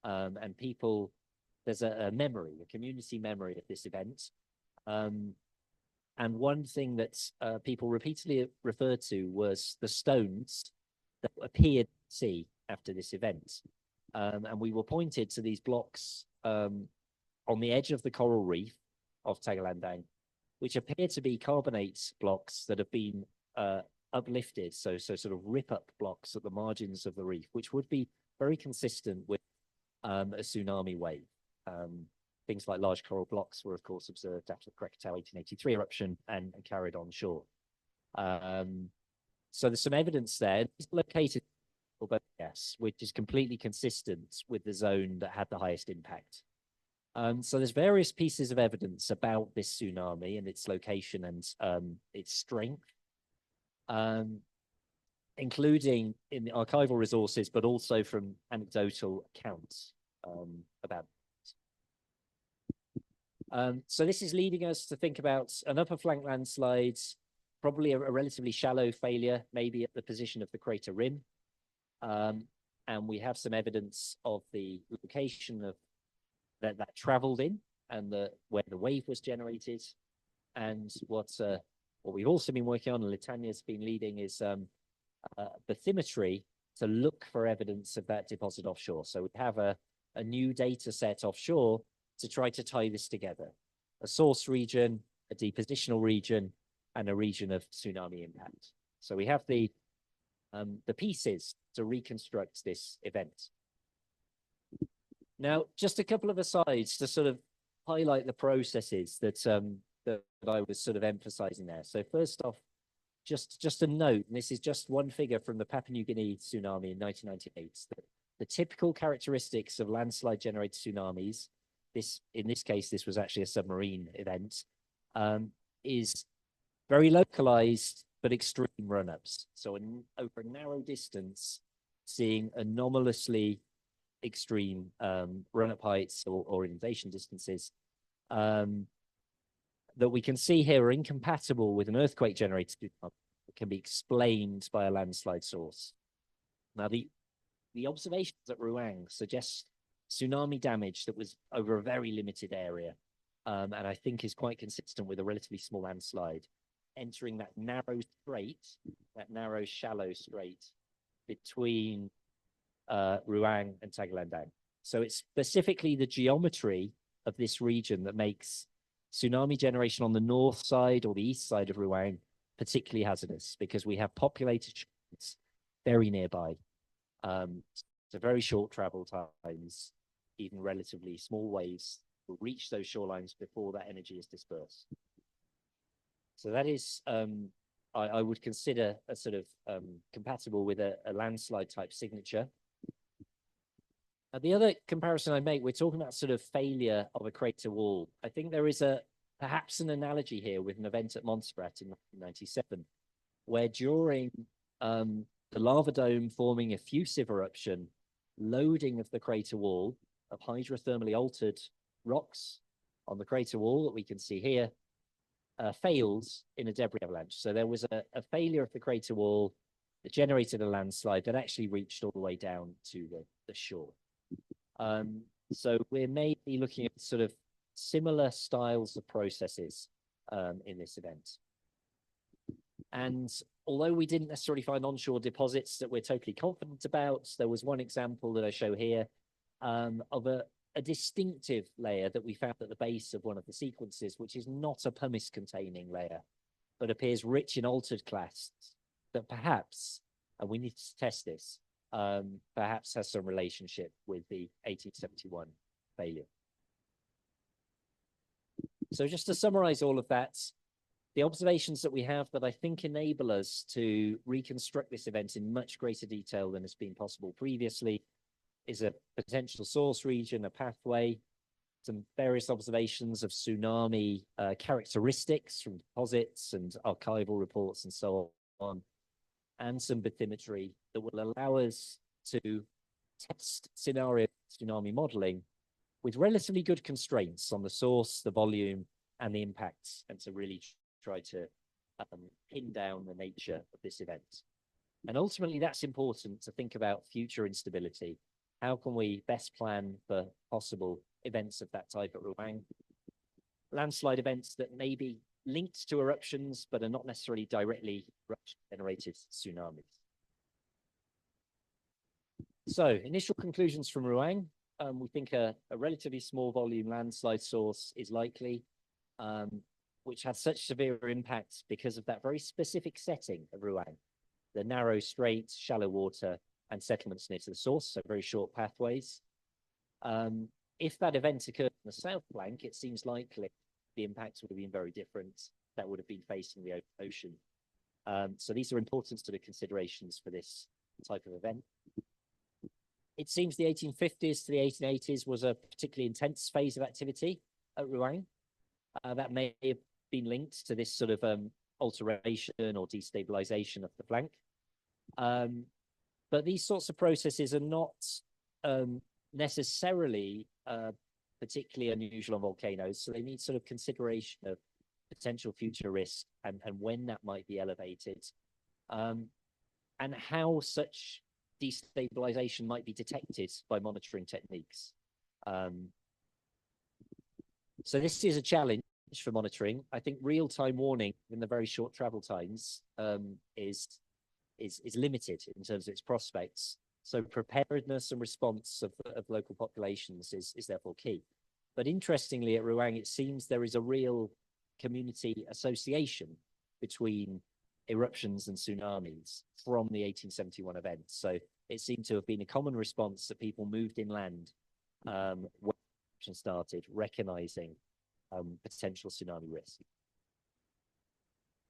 And people, there's a memory, a community memory of this event. And one thing that people repeatedly referred to was the stones that appeared at sea after this event. And we were pointed to these blocks on the edge of the coral reef of Tagulandang, which appear to be carbonate blocks that have been uplifted, so sort of rip-up blocks at the margins of the reef, which would be very consistent with a tsunami wave. Things like large coral blocks were, of course, observed after the Krakatau 1883 eruption and carried on shore. So there's some evidence there. It's located yes, which is completely consistent with the zone that had the highest impact. So there's various pieces of evidence about this tsunami and its location and its strength, including in the archival resources, but also from anecdotal accounts about it. So this is leading us to think about an upper flank landslide, probably a relatively shallow failure, maybe at the position of the crater rim. And we have some evidence of the location of that traveled in and where the wave was generated. And what we've also been working on, and Litania's been leading, is bathymetry to look for evidence of that deposit offshore. So we have a new data set offshore to try to tie this together: a source region, a depositional region, and a region of tsunami impact. So we have the pieces to reconstruct this event. Now, just a couple of asides to sort of highlight the processes that that I was sort of emphasizing there. So first off, just a note, and this is just one figure from the Papua New Guinea tsunami in 1998. The typical characteristics of landslide-generated tsunamis, in this case, this was actually a submarine event, is very localized but extreme run-ups. So over a narrow distance, seeing anomalously extreme run-up heights or inundation distances that we can see here are incompatible with an earthquake-generated tsunami that can be explained by a landslide source. Now, the observations at Ruang suggest tsunami damage that was over a very limited area, and I think is quite consistent with a relatively small landslide entering that narrow strait, that narrow, shallow strait between Ruang and Tagulandang. So it's specifically the geometry of this region that makes tsunami generation on the north side or the east side of Ruang particularly hazardous, because we have populated shores very nearby. So very short travel times, even relatively small waves will reach those shorelines before that energy is dispersed. So that is, I would consider a sort of compatible with a landslide type signature. The other comparison I make, we're talking about sort of failure of a crater wall. I think there is perhaps an analogy here with an event at Montserrat in 1997, where during the lava dome forming effusive eruption, loading of the crater wall of hydrothermally altered rocks on the crater wall that we can see here failed in a debris avalanche. So there was a failure of the crater wall that generated a landslide that actually reached all the way down to the shore. So we're maybe looking at sort of similar styles of processes in this event. And although we didn't necessarily find onshore deposits that we're totally confident about, there was one example that I show here of a distinctive layer that we found at the base of one of the sequences, which is not a pumice-containing layer, but appears rich in altered clasts that perhaps, and we need to test this, perhaps has some relationship with the 1871 failure. So just to summarize all of that, the observations that we have that I think enable us to reconstruct this event in much greater detail than has been possible previously is a potential source region, a pathway, some various observations of tsunami characteristics from deposits and archival reports and so on, and some bathymetry that will allow us to test scenario tsunami modeling with relatively good constraints on the source, the volume, and the impacts, and to really try to pin down the nature of this event. And ultimately, that's important to think about future instability. How can we best plan for possible events of that type at Ruang? Landslide events that may be linked to eruptions, but are not necessarily directly eruption-generated tsunamis. So, initial conclusions from Ruang. We think a relatively small volume landslide source is likely, which had such severe impacts because of that very specific setting of Ruang, the narrow straits, shallow water, and settlements near to the source, so very short pathways. If that event occurred on the south flank, it seems likely the impacts would have been very different. That would have been facing the ocean. So these are important sort of considerations for this type of event. It seems the 1850s to the 1880s was a particularly intense phase of activity at Ruang. That may have been linked to this sort of alteration or destabilization of the flank. But these sorts of processes are not necessarily particularly unusual on volcanoes, so they need sort of consideration of potential future risk and when that might be elevated, and how such destabilization might be detected by monitoring techniques. So this is a challenge for monitoring. I think real-time warning in the very short travel times is limited in terms of its prospects. So preparedness and response of local populations is therefore key. But interestingly, at Ruang, it seems there is a real community association between eruptions and tsunamis from the 1871 event. So it seemed to have been a common response that people moved inland when eruption started, recognizing potential tsunami risk.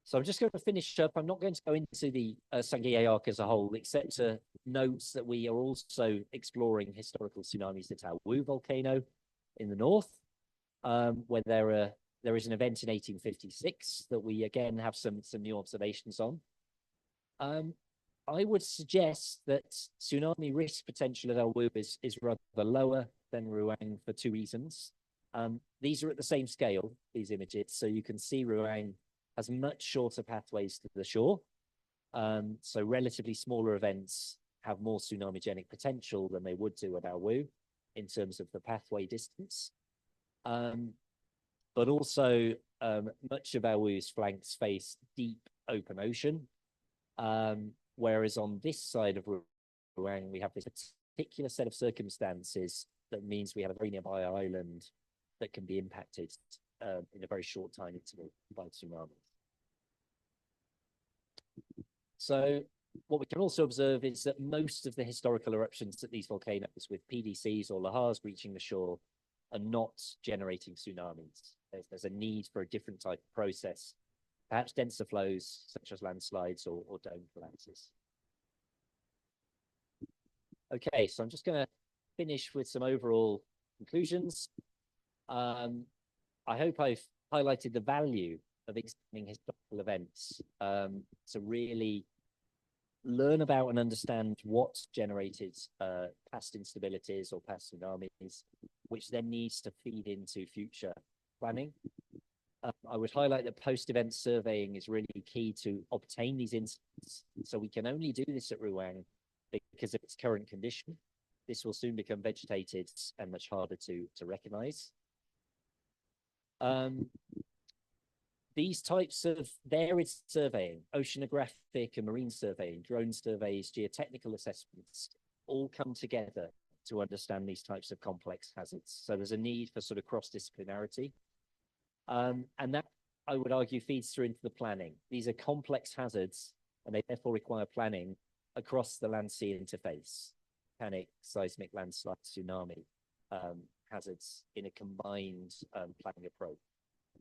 So I'm just going to finish up. I'm not going to go into the Sangihe arc as a whole, except to note that we are also exploring historical tsunamis at our Wu volcano in the north, where there is an event in 1856 that we again have some new observations on. I would suggest that tsunami risk potential at Al Wu is rather lower than Ruang for two reasons. These are at the same scale, these images, so you can see Ruang has much shorter pathways to the shore. So relatively smaller events have more tsunamigenic potential than they would do at Al Wu in terms of the pathway distance. But also much of Al Wu's flanks face deep open ocean. Whereas on this side of Ruang, we have this particular set of circumstances that means we have a very nearby island that can be impacted in a very short time interval by tsunamis. So what we can also observe is that most of the historical eruptions at these volcanoes with PDCs or lahars reaching the shore are not generating tsunamis. There's a need for a different type of process, perhaps denser flows such as landslides or dome collapses. Okay, so I'm just going to finish with some overall conclusions. I hope I've highlighted the value of examining historical events to really learn about and understand what generated past instabilities or past tsunamis, which then needs to feed into future planning. I would highlight that post-event surveying is really key to obtain these insights. So we can only do this at Ruang because of its current condition. This will soon become vegetated and much harder to recognize. These types of varied surveying, oceanographic and marine surveying, drone surveys, geotechnical assessments, all come together to understand these types of complex hazards. So there's a need for sort of cross-disciplinarity. And that, I would argue, feeds through into the planning. These are complex hazards, and they therefore require planning across the land-sea interface, volcanic, seismic, landslide, tsunami hazards in a combined planning approach.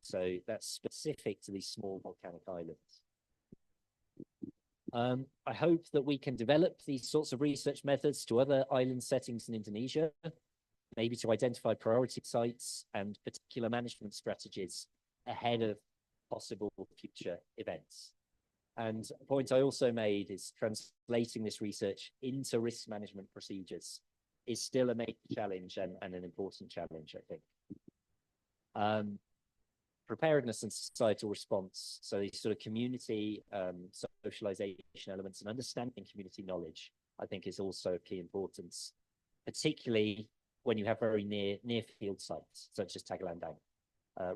So that's specific to these small volcanic islands. I hope that we can develop these sorts of research methods to other island settings in Indonesia, maybe to identify priority sites and particular management strategies ahead of possible future events. And a point I also made is translating this research into risk management procedures is still a major challenge and an important challenge, I think. Preparedness and societal response. So these sort of community socialization elements and understanding community knowledge, I think, is also of key importance, particularly when you have very near field sites, such as Tagulandang.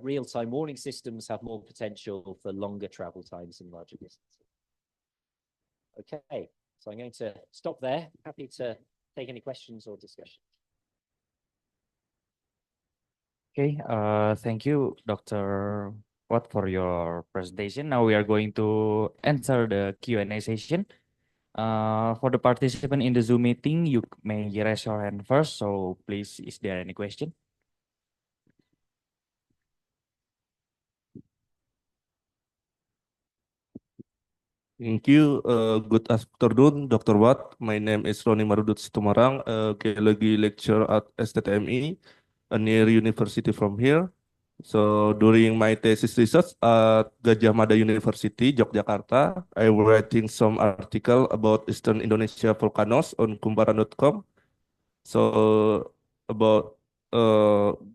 Real-time warning systems have more potential for longer travel times and larger distances. Okay, so I'm going to stop there. Happy to take any questions or discussion.
Okay, thank you, Dr. Watt, for your presentation. Now we are going to answer the Q&A session. For the participant in the Zoom meeting, you may raise your hand first. So please, is there any question?
Thank you. Good afternoon, Dr. Watt. My name is Roni Marudut Situmarang, Geology lecturer at STTMI, near university from here. So during my thesis research at Gajah Mada University, Yogyakarta, I was writing some article about Eastern Indonesia volcanoes on Kumbaran.com. So about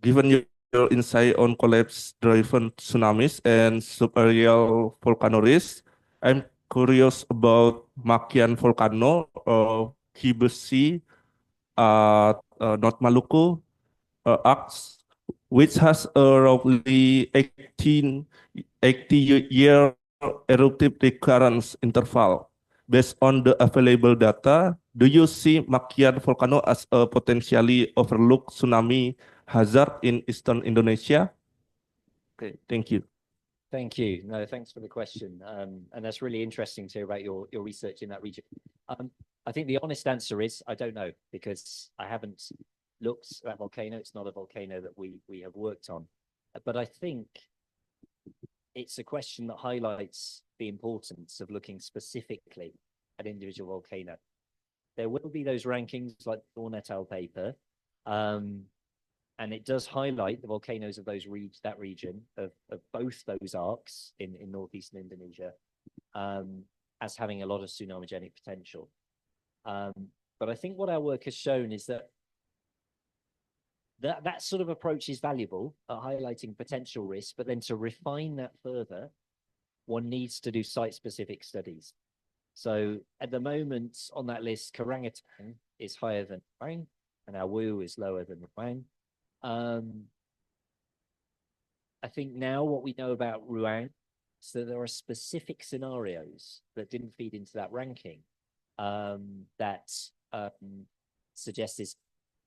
given your insight on collapse-driven tsunamis and subaerial volcano risk, I'm curious about Makian volcano or Kibesi at North Maluku Arcs, which has a roughly 80-year eruptive recurrence interval. Based on the available data, do you see Makian volcano as a potentially overlooked tsunami hazard in eastern Indonesia? Okay, thank you.
Thank you. No, thanks for the question. And that's really interesting to hear about your research in that region. I think the honest answer is I don't know, because I haven't looked at that volcano. It's not a volcano that we have worked on. But I think it's a question that highlights the importance of looking specifically at individual volcano. There will be those rankings like the Thorne et al. Paper, and it does highlight the volcanoes of that region of both those arcs in northeastern Indonesia as having a lot of tsunamigenic potential. But I think what our work has shown is that that sort of approach is valuable at highlighting potential risks, but then to refine that further, one needs to do site-specific studies. So at the moment on that list, Karangetang is higher than Ruang, and Awu is lower than Ruang. I think now what we know about Ruang is that there are specific scenarios that didn't feed into that ranking that suggest this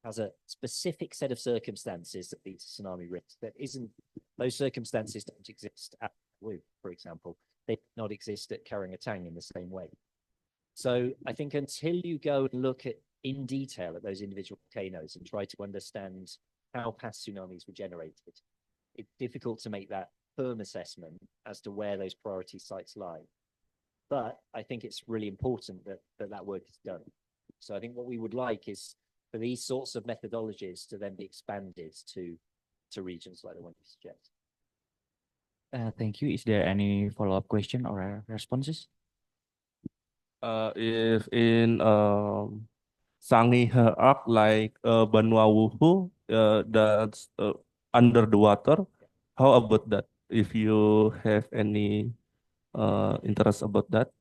has a specific set of circumstances that lead to tsunami risk. Those circumstances don't exist at Awu, for example. They do not exist at Karangetang in the same way. So I think until you go and look at in detail at those individual volcanoes and try to understand how past tsunamis were generated, it's difficult to make that firm assessment as to where those priority sites lie. But I think it's really important that work is done. So I think what we would like is for these sorts of methodologies to then be expanded to regions like the one you suggest.
Thank you. Is there any follow-up question or responses?
If in Sangihe arc like Banwawuhu, that's under the water, how about that? If you have any interest about that?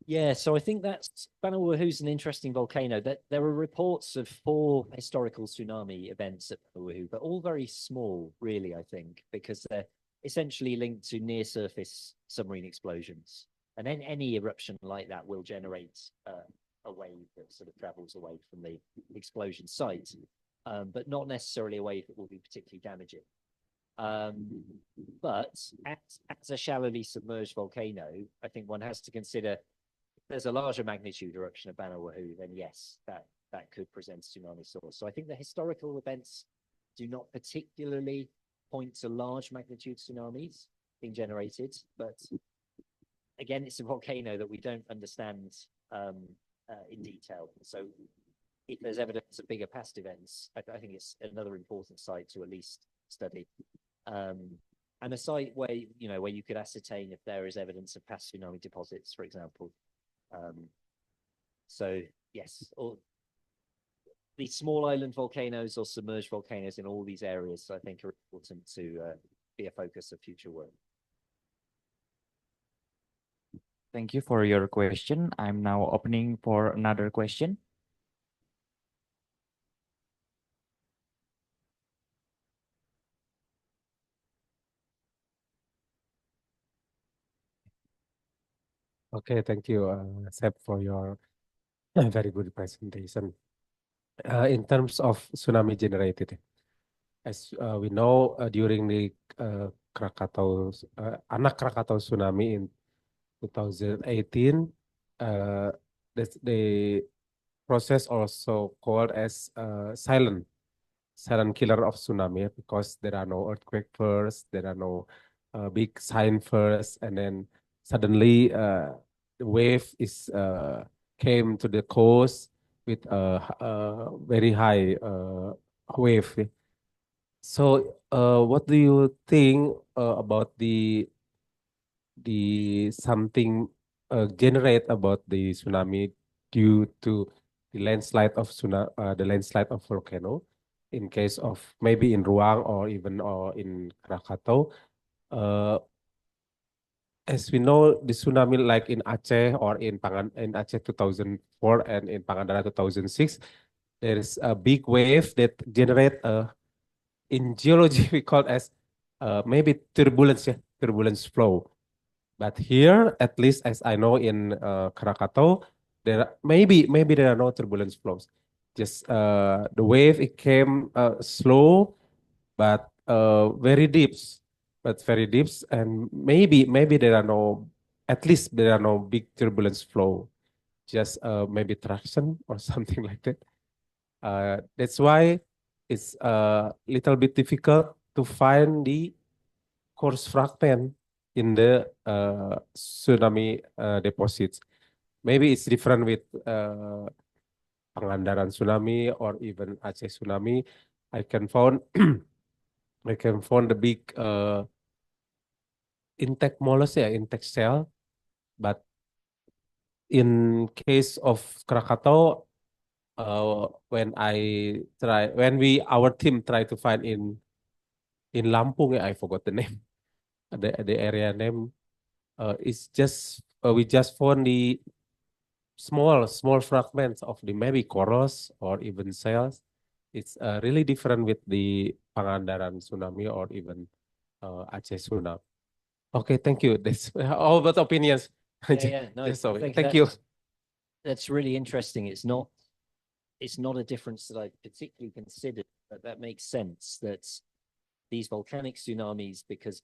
Yeah, so I think that's Banawahu's an interesting volcano. That there are reports of 4 historical tsunami events at Banawahu, but all very small, really, I think, because they're essentially linked to near-surface submarine explosions. And then any eruption like that will generate a wave that sort of travels away from the explosion site, but not necessarily a wave that will be particularly damaging. But as a shallowly submerged volcano, I think one has to consider if there's a larger magnitude eruption at Banawahu, then yes, that could present a tsunami source. So I think the historical events do not particularly point to large magnitude tsunamis being generated, but again, it's a volcano that we don't understand in detail. So if there's evidence of bigger past events, I think it's another important site to at least study. And a site where, where you could ascertain if there is evidence of past tsunami deposits, for example. So yes, the small island volcanoes or submerged volcanoes in all these areas, I think, are important to be a focus of future work.
Thank you for your question. I'm now opening for another question.
Okay, thank you, Seb, for your very good presentation. In terms of tsunami generated, as we know, during the Krakatau, Anak Krakatau tsunami in 2018, the process also called as silent killer of tsunami, because there are no earthquake first, there are no big sign first, and then suddenly the wave is came to the coast with a very high wave. So what do you think about the something generate about the tsunami due to the landslide of volcano, in case of maybe in Ruang or even in Krakatau? As we know, the tsunami like in Aceh or in Aceh 2004 and in Pangandaran 2006, there is a big wave that generate in geology we call as maybe turbulence flow. But here, at least as I know in Krakatau, maybe there are no turbulence flows. Just the wave, it came slow, but very deep, and maybe there are no, at least there are no big turbulence flow, just maybe traction or something like that. That's why it's a little bit difficult to find the coarse fragment in the tsunami deposits. Maybe it's different with Pangandaran tsunami or even Aceh tsunami. I can found the big intact mollusk, intact shell, but in case of Krakatau, when our team try to find in Lampung, I forgot the name, the area name. It's just we just found the small fragments of the maybe corals or even shells. It's really different with the Pangandaran tsunami or even Aceh tsunami. Okay, thank you. That's all about opinions.
No,
thank you.
That's really interesting. It's not a difference that I particularly considered, but that makes sense that these volcanic tsunamis, because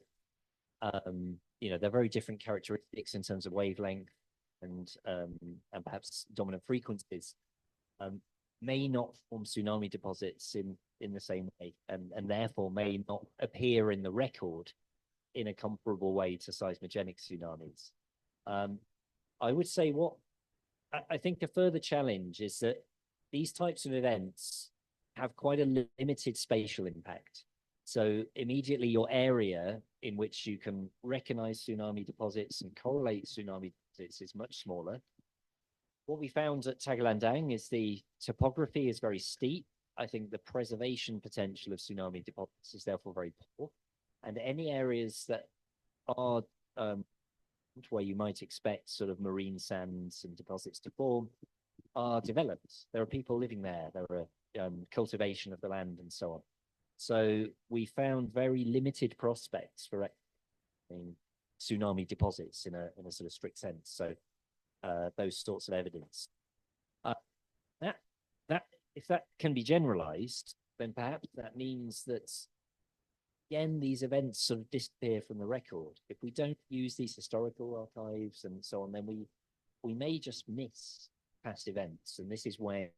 they're very different characteristics in terms of wavelength and perhaps dominant frequencies, may not form tsunami deposits in the same way, and therefore may not appear in the record in a comparable way to seismogenic tsunamis. I would say I think a further challenge is that these types of events have quite a limited spatial impact. So immediately your area in which you can recognize tsunami deposits and correlate tsunami deposits is much smaller. What we found at Tagulandang is the topography is very steep. I think the preservation potential of tsunami deposits is therefore very poor. And any areas that are where you might expect sort of marine sands and deposits to form are developed. There are people living there. There are cultivation of the land and so on. So we found very limited prospects for tsunami deposits in a sort of strict sense. So those sorts of evidence. If that can be generalized, then perhaps that means that again these events sort of disappear from the record. If we don't use these historical archives and so on, then we may just miss past events, and this is when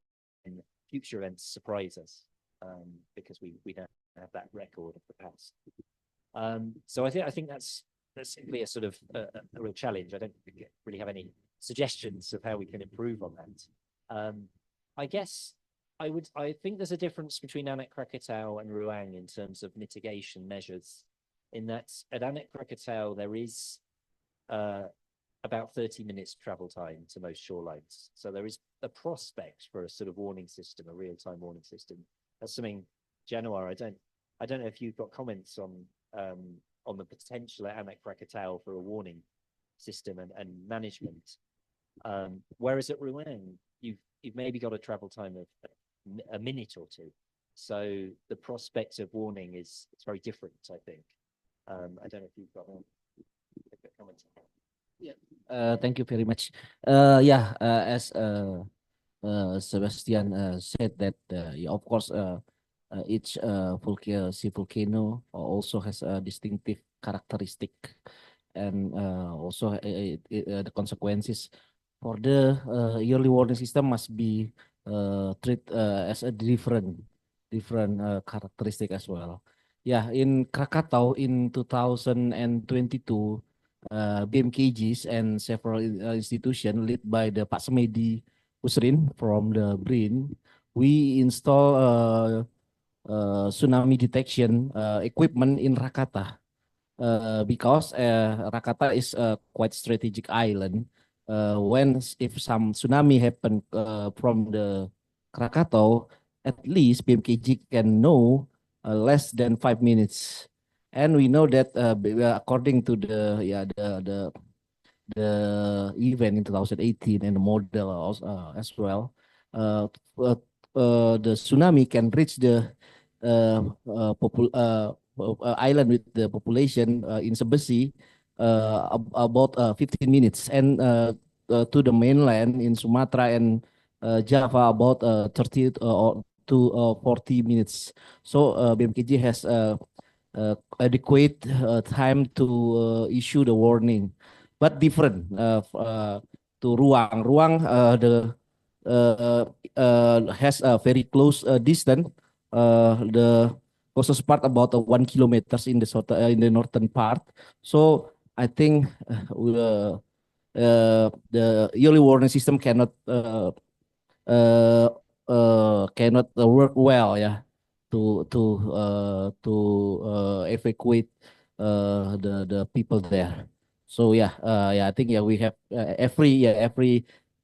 future events surprise us because we don't have that record of the past. So I think that's simply a sort of a real challenge. I don't really have any suggestions of how we can improve on that. I guess I think there's a difference between Anak Krakatau and Ruang in terms of mitigation measures. In that at Anak Krakatau there is about 30 minutes travel time to most shorelines. So there is a prospect for a sort of warning system, a real-time warning system. That's something, Januar, I don't know if you've got comments on the potential at Anak Krakatau for a warning system and management. Whereas at Ruang, you've maybe got a travel time of a minute or two. So the prospect of warning it's very different, I think. I don't know if you've got a comment on that.
Yeah. Thank you very much. As Sebastian said that, yeah, of course, each sea volcano also has a distinctive characteristic, and also the consequences for the yearly warning system must be treated as a different characteristic as well. Yeah, in Krakatau in 2022, BMKGs and several institutions led by the Pak Semedi Usrin from the BRIN, we install tsunami detection equipment in Rakata because Rakata is a quite strategic island. If some tsunami happen from the Krakatau, at least BMKG can know less than 5 minutes. And we know that according to the event in 2018 and the model also, as well, the tsunami can reach the island with the population in Sebesi about 15 minutes, and to the mainland in Sumatra and Java about 30 to 40 minutes. So BMKG has adequate time to issue the warning, but different to Ruang. Ruang has a very close distance. The closest part about 1 kilometer in the northern part. So I think the yearly warning system cannot work well, yeah, to evacuate the people there. So I think we have every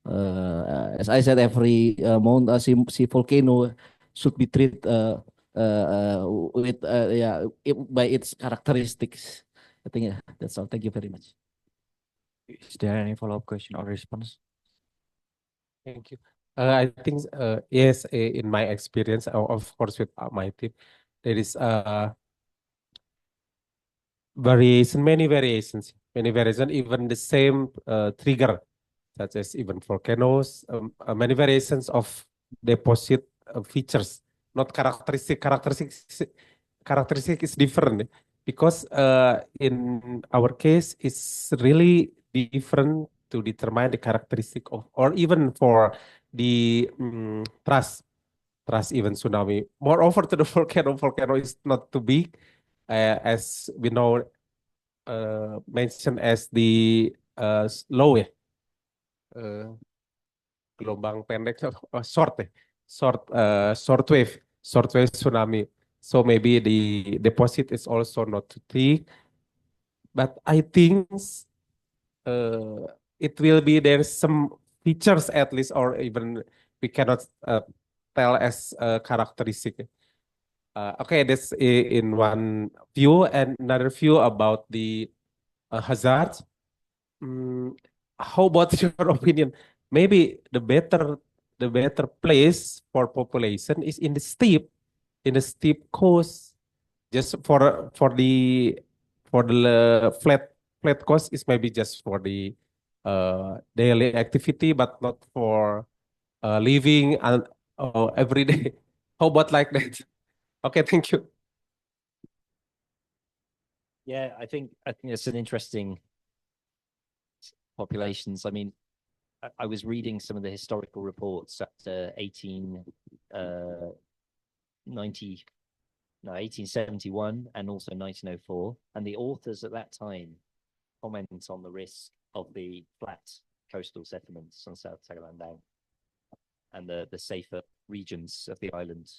as I said, every sea volcano should be treated with by its characteristics. I think that's all. Thank you very much.
Is there any follow-up question or response?
Thank you. I think yes, in my experience, of course, with my team, there is many variations, even the same trigger, such as even volcanoes, many variations of deposit features, not characteristic is different, because in our case it's really different to determine the characteristic of, or even for the trust even tsunami. Moreover, to the volcano is not too big, as we know, mentioned as the low, gelombang pendek, short. short wave tsunami. So maybe the deposit is also not too thick, but I think uh, it will be there's some features at least, or even we cannot tell as characteristic. Okay, that's in one view, and another view about the hazard. Mm, how about your opinion? Maybe the better place for population is in the steep coast. Just for the flat coast is maybe just for the daily activity, but not for living and every day. How about like that? Okay, thank you.
Yeah, I think it's an interesting populations. I mean, I was reading some of the historical reports after 1871 and also 1904, and the authors at that time comment on the risk of the flat coastal settlements on South Tagalandang and the safer regions of the island.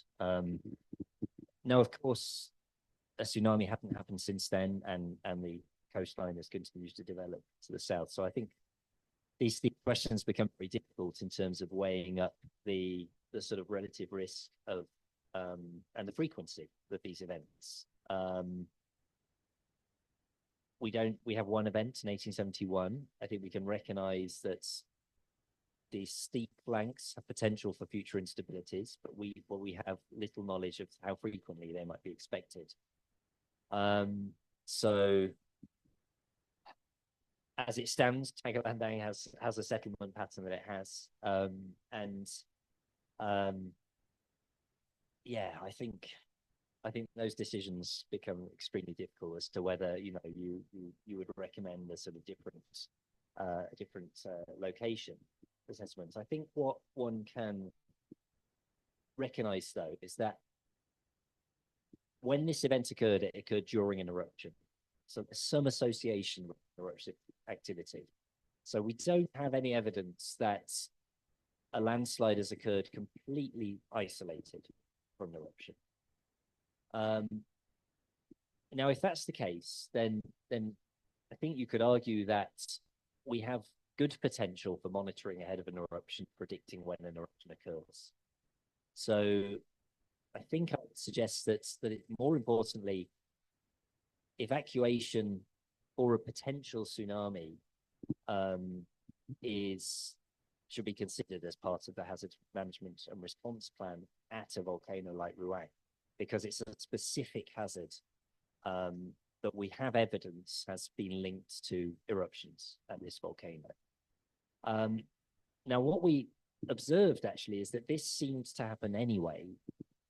Now, of course, a tsunami hadn't happened since then, and the coastline has continued to develop to the south. So I think these questions become very difficult in terms of weighing up the sort of relative risk of and the frequency of these events. We have one event in 1871. I think we can recognize that these steep flanks have potential for future instabilities, but we have little knowledge of how frequently they might be expected. So as it stands, Tagalandang has a settlement pattern that it has, yeah, I think those decisions become extremely difficult as to whether you would recommend a sort of different location assessments. I think what one can recognize though is that when this event occurred, it occurred during an eruption. So there's some association with eruption activity. So we don't have any evidence that a landslide has occurred completely isolated from an eruption. Now, if that's the case, then I think you could argue that we have good potential for monitoring ahead of an eruption, predicting when an eruption occurs. So I think I would suggest that more importantly, evacuation for a potential tsunami should be considered as part of the hazard management and response plan at a volcano like Ruang, because it's a specific hazard that we have evidence has been linked to eruptions at this volcano. Now, what we observed actually is that this seems to happen anyway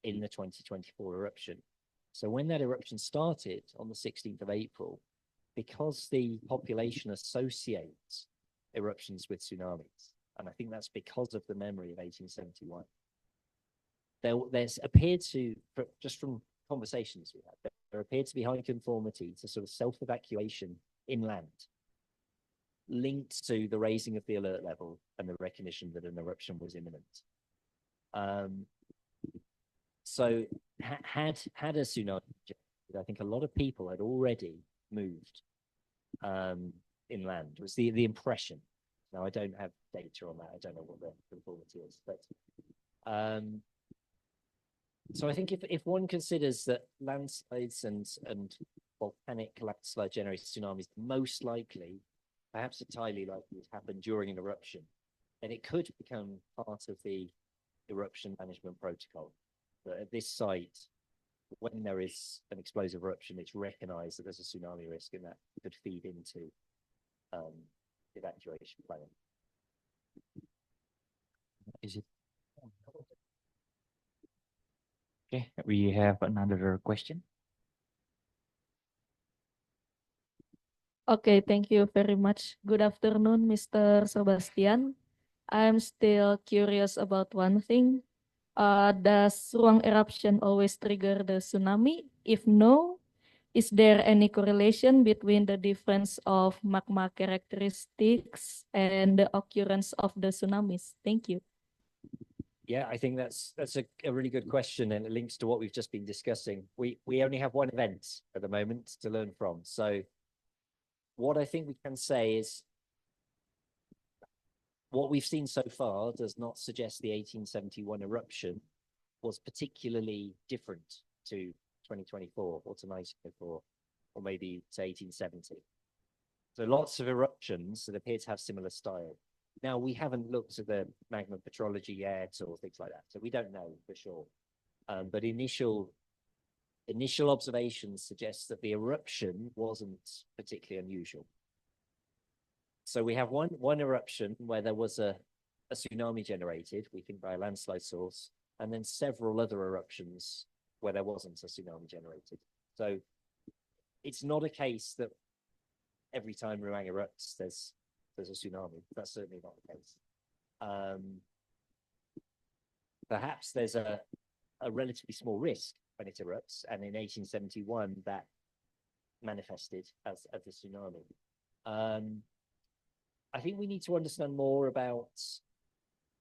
in the 2024 eruption. So when that eruption started on the 16th of April, because the population associates eruptions with tsunamis, and I think that's because of the memory of 1871, there's appeared to, just from conversations we had, there appeared to be high conformity to sort of self-evacuation inland, linked to the raising of the alert level and the recognition that an eruption was imminent. So had a tsunami, I think a lot of people had already moved inland. It was the impression. Now, I don't have data on that. I don't know what the conformity is, but so I think if one considers that landslides and volcanic landslide generated tsunamis most likely, perhaps entirely likely, to happen during an eruption, then it could become part of the eruption management protocol. That at this site, when there is an explosive eruption, it's recognized that there's a tsunami risk, and that could feed into evacuation planning.
Is it? Okay, we have another question.
Okay, thank you very much. Good afternoon, Mr. Sebastian. I'm still curious about one thing. Does Ruang eruption always trigger the tsunami? If no, is there any correlation between the difference of magma characteristics and the occurrence of the tsunamis? Thank you.
Yeah, I think that's a really good question, and it links to what we've just been discussing. We only have one event at the moment to learn from. So what I think we can say is what we've seen so far does not suggest the 1871 eruption was particularly different to 2024 or to 1904, or maybe to 1870. So lots of eruptions that appear to have similar style. Now, we haven't looked at the magma petrology yet or things like that, so we don't know for sure. But initial observations suggest that the eruption wasn't particularly unusual. So we have one eruption where there was a tsunami generated, we think by a landslide source, and then several other eruptions where there wasn't a tsunami generated. So it's not a case that every time Ruang erupts, there's a tsunami. That's certainly not the case. Perhaps there's a relatively small risk when it erupts, and in 1871 that manifested as a tsunami. I think we need to understand more about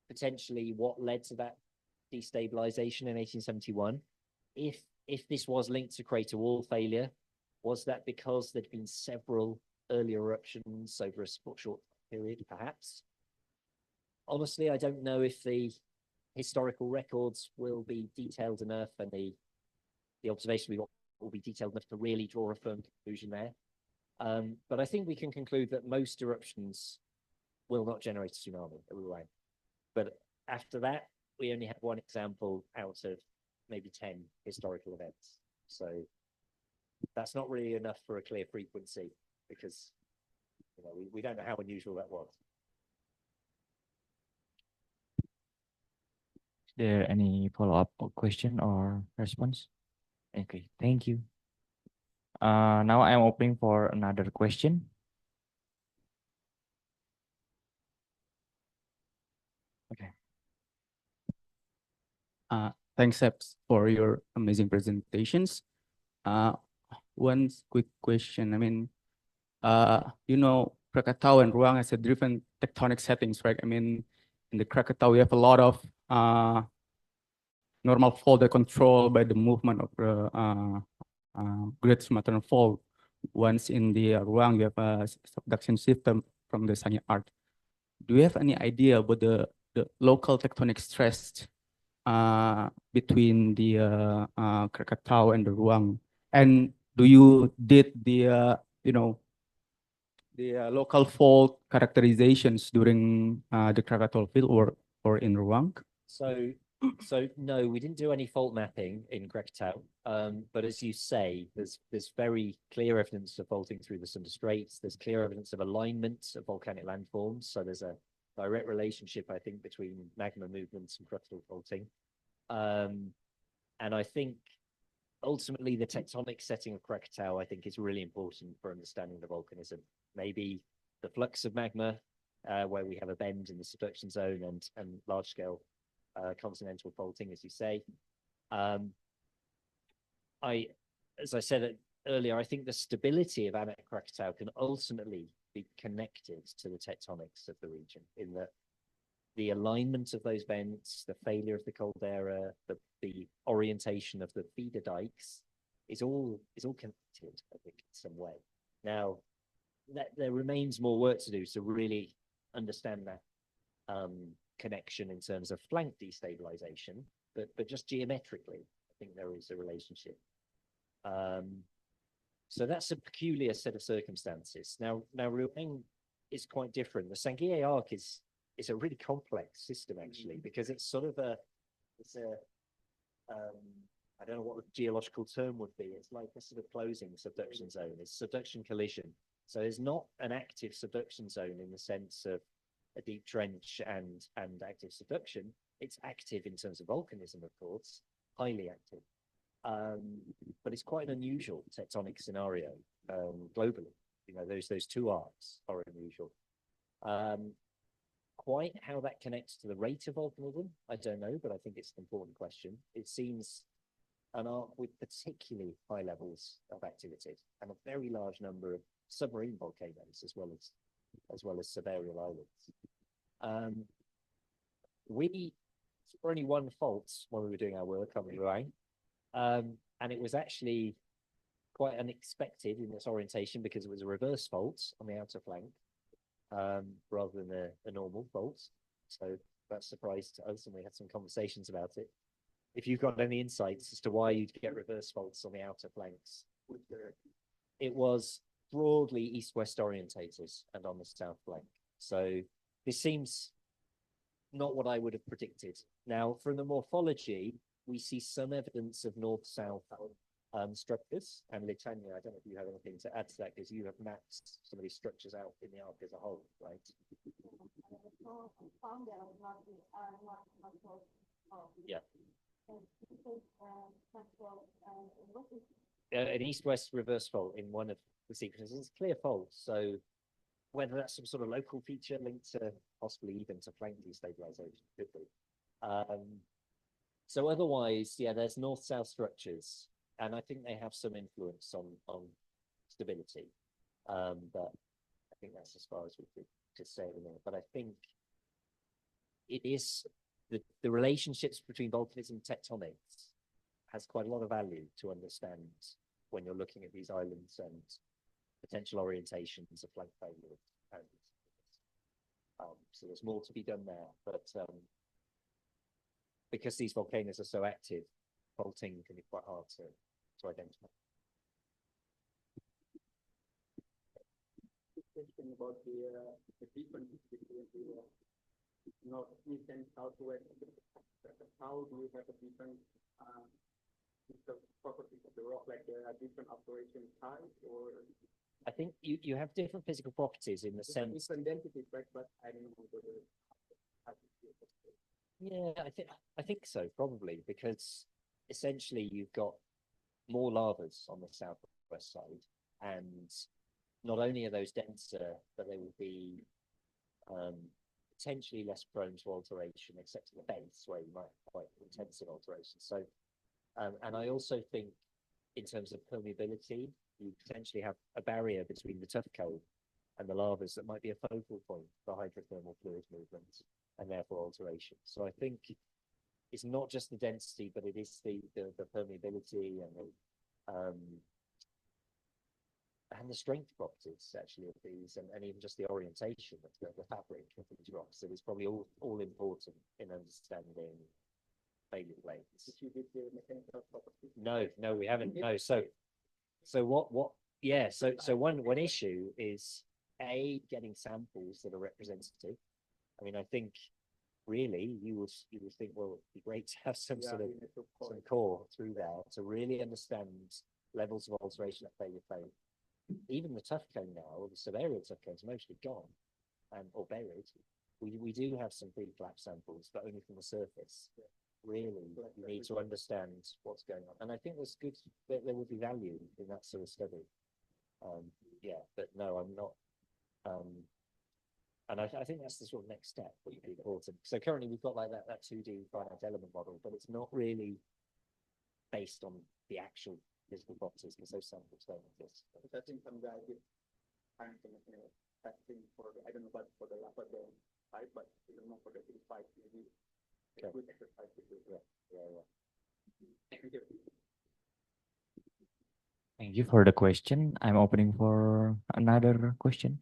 potentially what led to that destabilization in 1871. If this was linked to crater wall failure, was that because there'd been several early eruptions over a short period, perhaps? Honestly, I don't know if the historical records will be detailed enough and the observation we got will be detailed enough to really draw a firm conclusion there. But I think we can conclude that most eruptions will not generate a tsunami at Ruang. But after that, we only have one example out of maybe 10 historical events. So that's not really enough for a clear frequency because we don't know how unusual that was.
Is there any follow-up question or response? Okay, thank you. Now I'm opening for another question. Okay.
Thanks, Sebs, for your amazing presentations. One quick question. I mean, Krakatau and Ruang has a different tectonic settings, right? I mean, in the Krakatau, we have a lot of normal fault that controlled by the movement of the Great Sumatran Fault. Once in the Ruang, you have a subduction system from the Sangihe Arc. Do you have any idea about the local tectonic stress between the Krakatau and the Ruang? And do you did the local fault characterizations during the Krakatau field or in Ruang?
So no, we didn't do any fault mapping in Krakatau. But as you say, there's very clear evidence of faulting through the Sunda Straits. There's clear evidence of alignment of volcanic landforms. So there's a direct relationship, I think, between magma movements and crustal faulting. And I think ultimately the tectonic setting of Krakatau, I think, is really important for understanding the volcanism. Maybe the flux of magma, where we have a bend in the subduction zone and large scale continental faulting, as you say. As I said earlier, I think the stability of Anak Krakatau can ultimately be connected to the tectonics of the region, in that the alignment of those bends, the failure of the caldera, the orientation of the feeder dikes is all connected, I think, in some way. Now, there remains more work to do to really understand that connection in terms of flank destabilization, but just geometrically, I think there is a relationship. So that's a peculiar set of circumstances. Now Ruang is quite different. The Sangihe arc is a really complex system, actually, because it's sort of I don't know what the geological term would be. It's like a sort of closing subduction zone. It's subduction collision. So there's not an active subduction zone in the sense of a deep trench and active subduction. It's active in terms of volcanism, of course, highly active. But it's quite an unusual tectonic scenario globally. Those two arcs are unusual. Quite how that connects to the rate of volcanism, I don't know, but I think it's an important question. It seems an arc with particularly high levels of activity and a very large number of submarine volcanoes as well as subaerial islands. We for only one fault when we were doing our work on Ruang. And it was actually quite unexpected in its orientation because it was a reverse fault on the outer flank rather than a normal fault. So that surprised us, and we had some conversations about it. If you've got any insights as to why you'd get reverse faults on the outer flanks, it was broadly east-west orientated and on the south flank. So this seems not what I would have predicted. Now, from the morphology, we see some evidence of north-south structures and Litania. I don't know if you have anything to add to that, because you have mapped some of these structures out in the arc as a whole, right? Yeah. An east-west reverse fault in one of the sequences is a clear fault. So whether that's some sort of local feature linked to possibly even to flank destabilization, could be. So otherwise, yeah, there's north-south structures, and I think they have some influence on stability. But I think that's as far as we could say at the minute. But I think it is the relationships between volcanism and tectonics has quite a lot of value to understand when you're looking at these islands and potential orientations of flank failure. And, so there's more to be done there, but because these volcanoes are so active, faulting can be quite hard to identify.
Question about the difference between the northeast and southwest. How do we have a different the properties of the rock, like there are different operation types, or?
I think you have different physical properties in the sense.
Different densities, right? But I don't know whether.
Yeah, I think so, probably, because essentially you've got more lavas on the southwest side, and not only are those denser, but they will be potentially less prone to alteration, except at the base where you might have quite intensive alteration. So, and I also think in terms of permeability, you potentially have a barrier between the tuff cone and the lavas that might be a focal point for hydrothermal fluid movement and therefore alteration. So I think it's not just the density, but it is the permeability and the strength properties actually of these, and even just the orientation of the fabric of these rocks. So it's probably all important in understanding failure plates. No, we haven't. No, so what? Yeah, so one issue is getting samples that are representative. I mean, I think really you would think, well, it'd be great to have some sort of some core through there to really understand levels of alteration at failure plate. Even the tuff cone now, or the subaerial tuff cones, mostly gone or buried. We do have some pre-collapse samples, but only from the surface. Really, you need to understand what's going on, and I think there's good. There would be value in that sort of study. Yeah, but no, I'm not. And I think that's the sort of next step that would be important. So currently we've got like that 2D finite element model, but it's not really based on the actual physical properties because those samples don't exist.
I think some guy did find some testing for I don't know about for the lava dome type, but I don't know for the pipe maybe. Okay. Good exercise to do. Yeah. Thank you.
Thank you for the question. I'm opening for another question.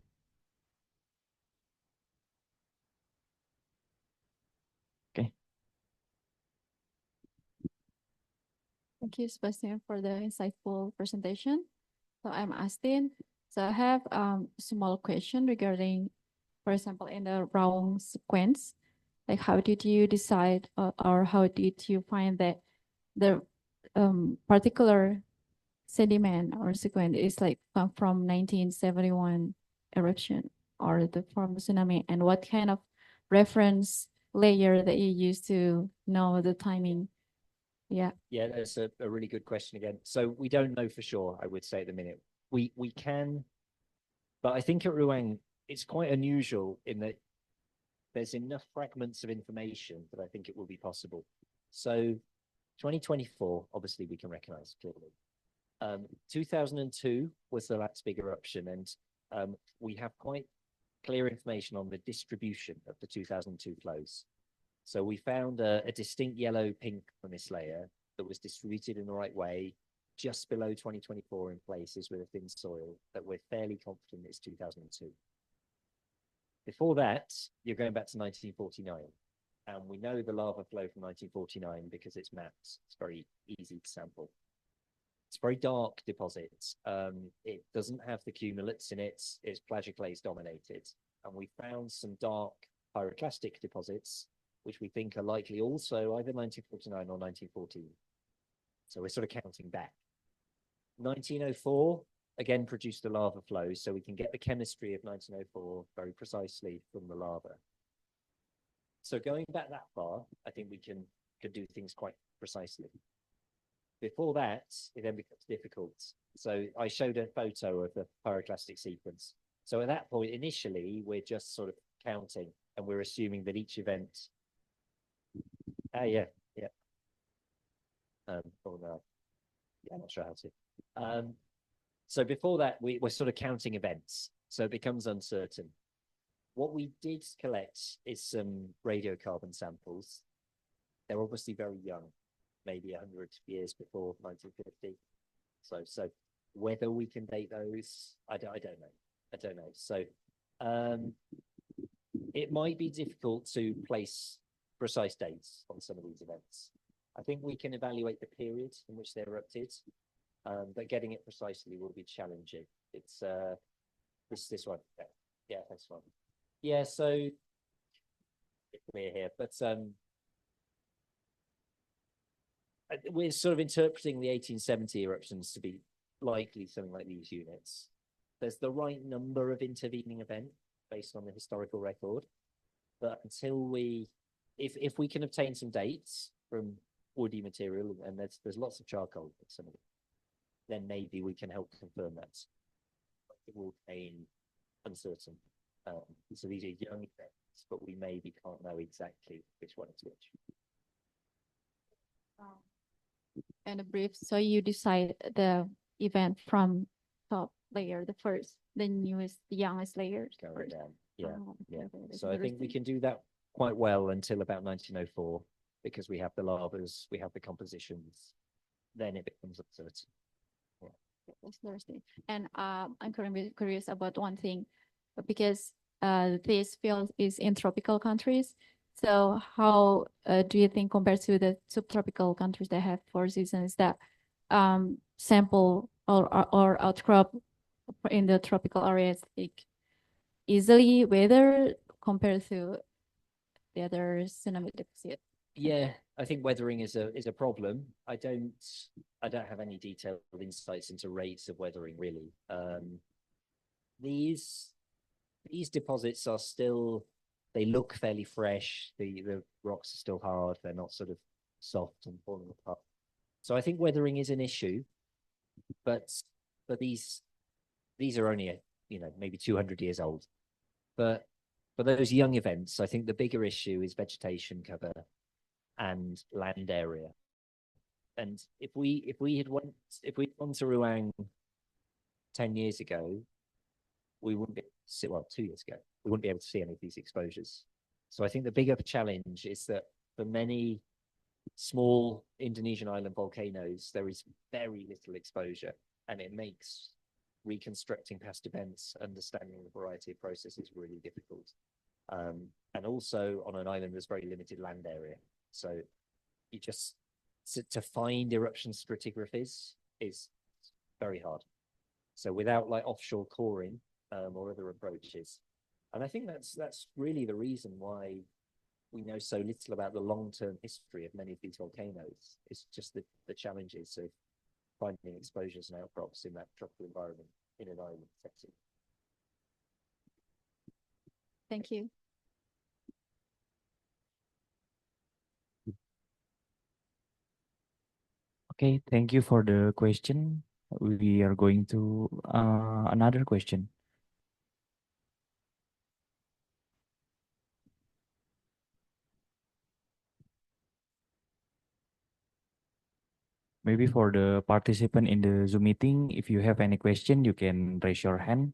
Okay.
Thank you, Sebastian, for the insightful presentation. So I'm Astin. So I have a small question regarding, for example, in the round sequence, like how did you decide or how did you find that the particular sediment or sequence is like come from 1971 eruption or the form tsunami, and what kind of reference layer that you use to know the timing? Yeah,
that's a really good question again. So we don't know for sure, I would say at the minute. We can, but I think at Ruang it's quite unusual in that there's enough fragments of information that I think it will be possible. So 2024, obviously we can recognize clearly. 2002 was the last big eruption, and we have quite clear information on the distribution of the 2002 flows. So we found a distinct yellow-pink pumice layer that was distributed in the right way, just below 2024 in places with a thin soil that we're fairly confident is 2002. Before that, you're going back to 1949. And we know the lava flow from 1949 because it's mapped. It's very easy to sample. It's very dark deposits. It doesn't have the cumulates in it. It's plagioclase dominated. And we found some dark pyroclastic deposits, which we think are likely also either 1949 or 1914. So we're sort of counting back. 1904, again, produced a lava flow, so we can get the chemistry of 1904 very precisely from the lava. So going back that far, I think we can do things quite precisely. Before that, it then becomes difficult. So I showed a photo of the pyroclastic sequence. So at that point, initially, we're just sort of counting, and we're assuming that each event. Yeah. Oh no, yeah, I'm not sure how to. So before that, we're sort of counting events, so it becomes uncertain. What we did collect is some radiocarbon samples. They're obviously very young, maybe 100 years before 1950. So whether we can date those, I don't know. So it might be difficult to place precise dates on some of these events. I think we can evaluate the period in which they erupted, but getting it precisely will be challenging. It's this one. Yeah, this one. Yeah, so it's clear here, but we're sort of interpreting the 1870 eruptions to be likely something like these units. There's the right number of intervening events based on the historical record, but until if we can obtain some dates from woody material, and there's lots of charcoal in some of it, then maybe we can help confirm that. It will remain uncertain. So these are young events, but we maybe can't know exactly which one is which.
And a brief, so you decide the event from top layer, the first, the newest, the youngest layer.
Going down. Yeah.
Yeah.
So I think we can do that quite well until about 1904, because we have the lavas, we have the compositions, then it becomes uncertain.
That's Thursday. And I'm currently curious about one thing, because this field is in tropical countries. So how do you think compared to the subtropical countries that have 4 seasons, that sample or outcrop in the tropical areas easily weathered compared to the other tsunami deposit?
Yeah, I think weathering is a problem. I don't have any detailed insights into rates of weathering really. These deposits are still, they look fairly fresh. The rocks are still hard. They're not sort of soft and falling apart. So I think weathering is an issue, but these are only maybe 200 years old. But for those young events, I think the bigger issue is vegetation cover and land area. And if we'd gone to Ruang 10 years ago, we wouldn't be able to see, well, 2 years ago, we wouldn't be able to see any of these exposures. So I think the bigger challenge is that for many small Indonesian island volcanoes, there is very little exposure, and it makes reconstructing past events, understanding the variety of processes really difficult. And also on an island, there's very limited land area. So you just, to find eruption stratigraphies is very hard. So without like offshore coring or other approaches. And I think that's really the reason why we know so little about the long-term history of many of these volcanoes. It's just the challenges of finding exposures and outcrops in that tropical environment in an island setting.
Thank you.
Okay, thank you for the question. We are going to another question. Maybe for the participant in the Zoom meeting, if you have any question, you can raise your hand.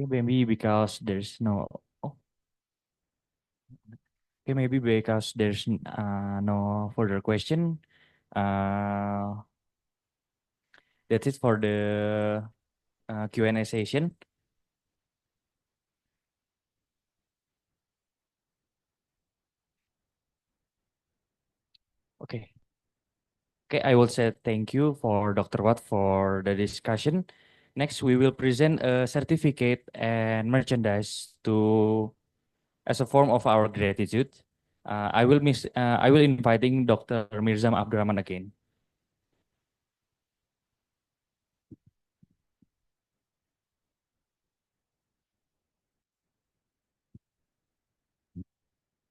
Okay, maybe because there's no. Oh, okay, maybe because there's no further question. Uh, that's it for the Q&A session. Okay. Okay, I will say thank you for Dr. Watt for the discussion. Next, we will present a certificate and merchandise to as a form of our gratitude. I will inviting Dr. Mirzam Abdurrahman again.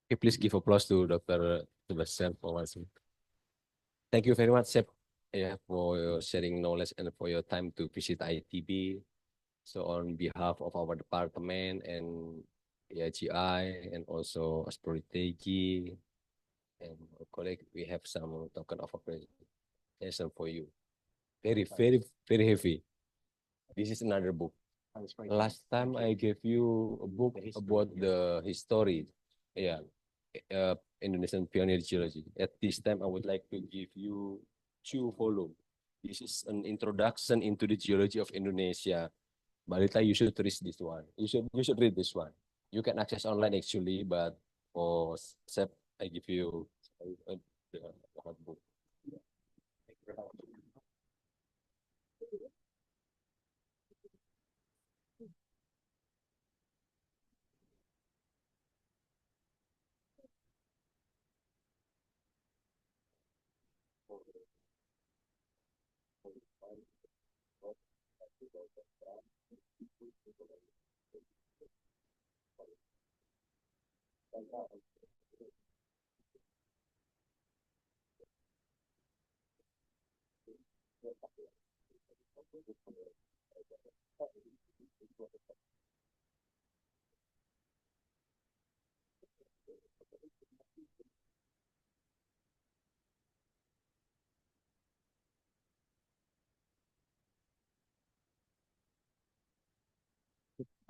Okay, please give applause to Dr. Sebastian for once. Thank you very much, Sep, for your sharing knowledge and for your time to visit ITB. So on behalf of our department and IAGI and also Asproditegi and our colleague, we have some token of appreciation for you. Very, very, very heavy. This is another book. Last time I gave you a book about the history. Yeah. Indonesian pioneer geology. At this time, I would like to give you 2 volumes. This is an introduction into the geology of Indonesia. Balita, you should read this one. You should read this one. You can access online actually, but for SEP, I give you the hard book.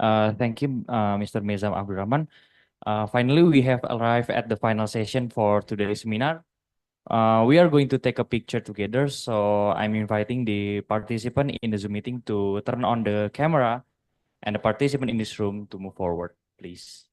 Thank you, Mr. Mirzam Abdurrahman. Finally, we have arrived at the final session for today's seminar. We are going to take a picture together, so I'm inviting the participant in the Zoom meeting to turn on the camera and the participant in this room to move forward, please.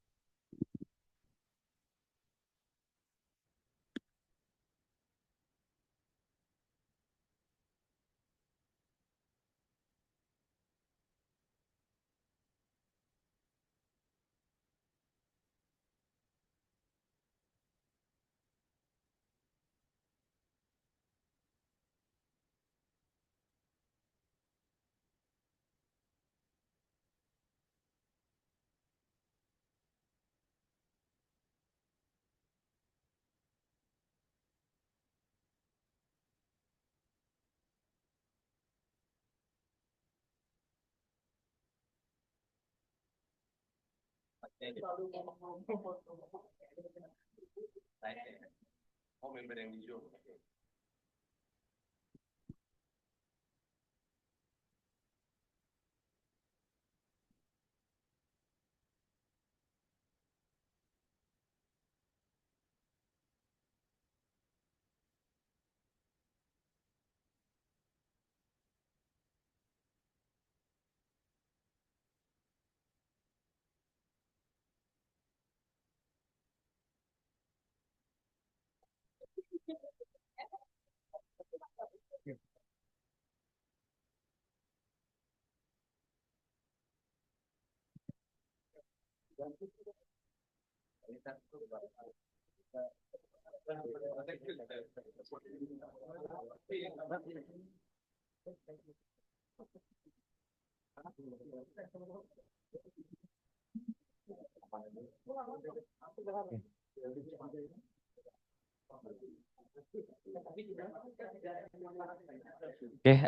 Okay,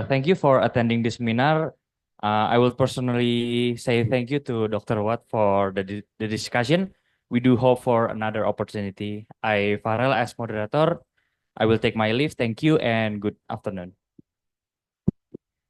thank you for attending this seminar. I will personally say thank you to Dr. Watt for the discussion. We do hope for another opportunity. Farrell, as moderator, I will take my leave. Thank you and good afternoon.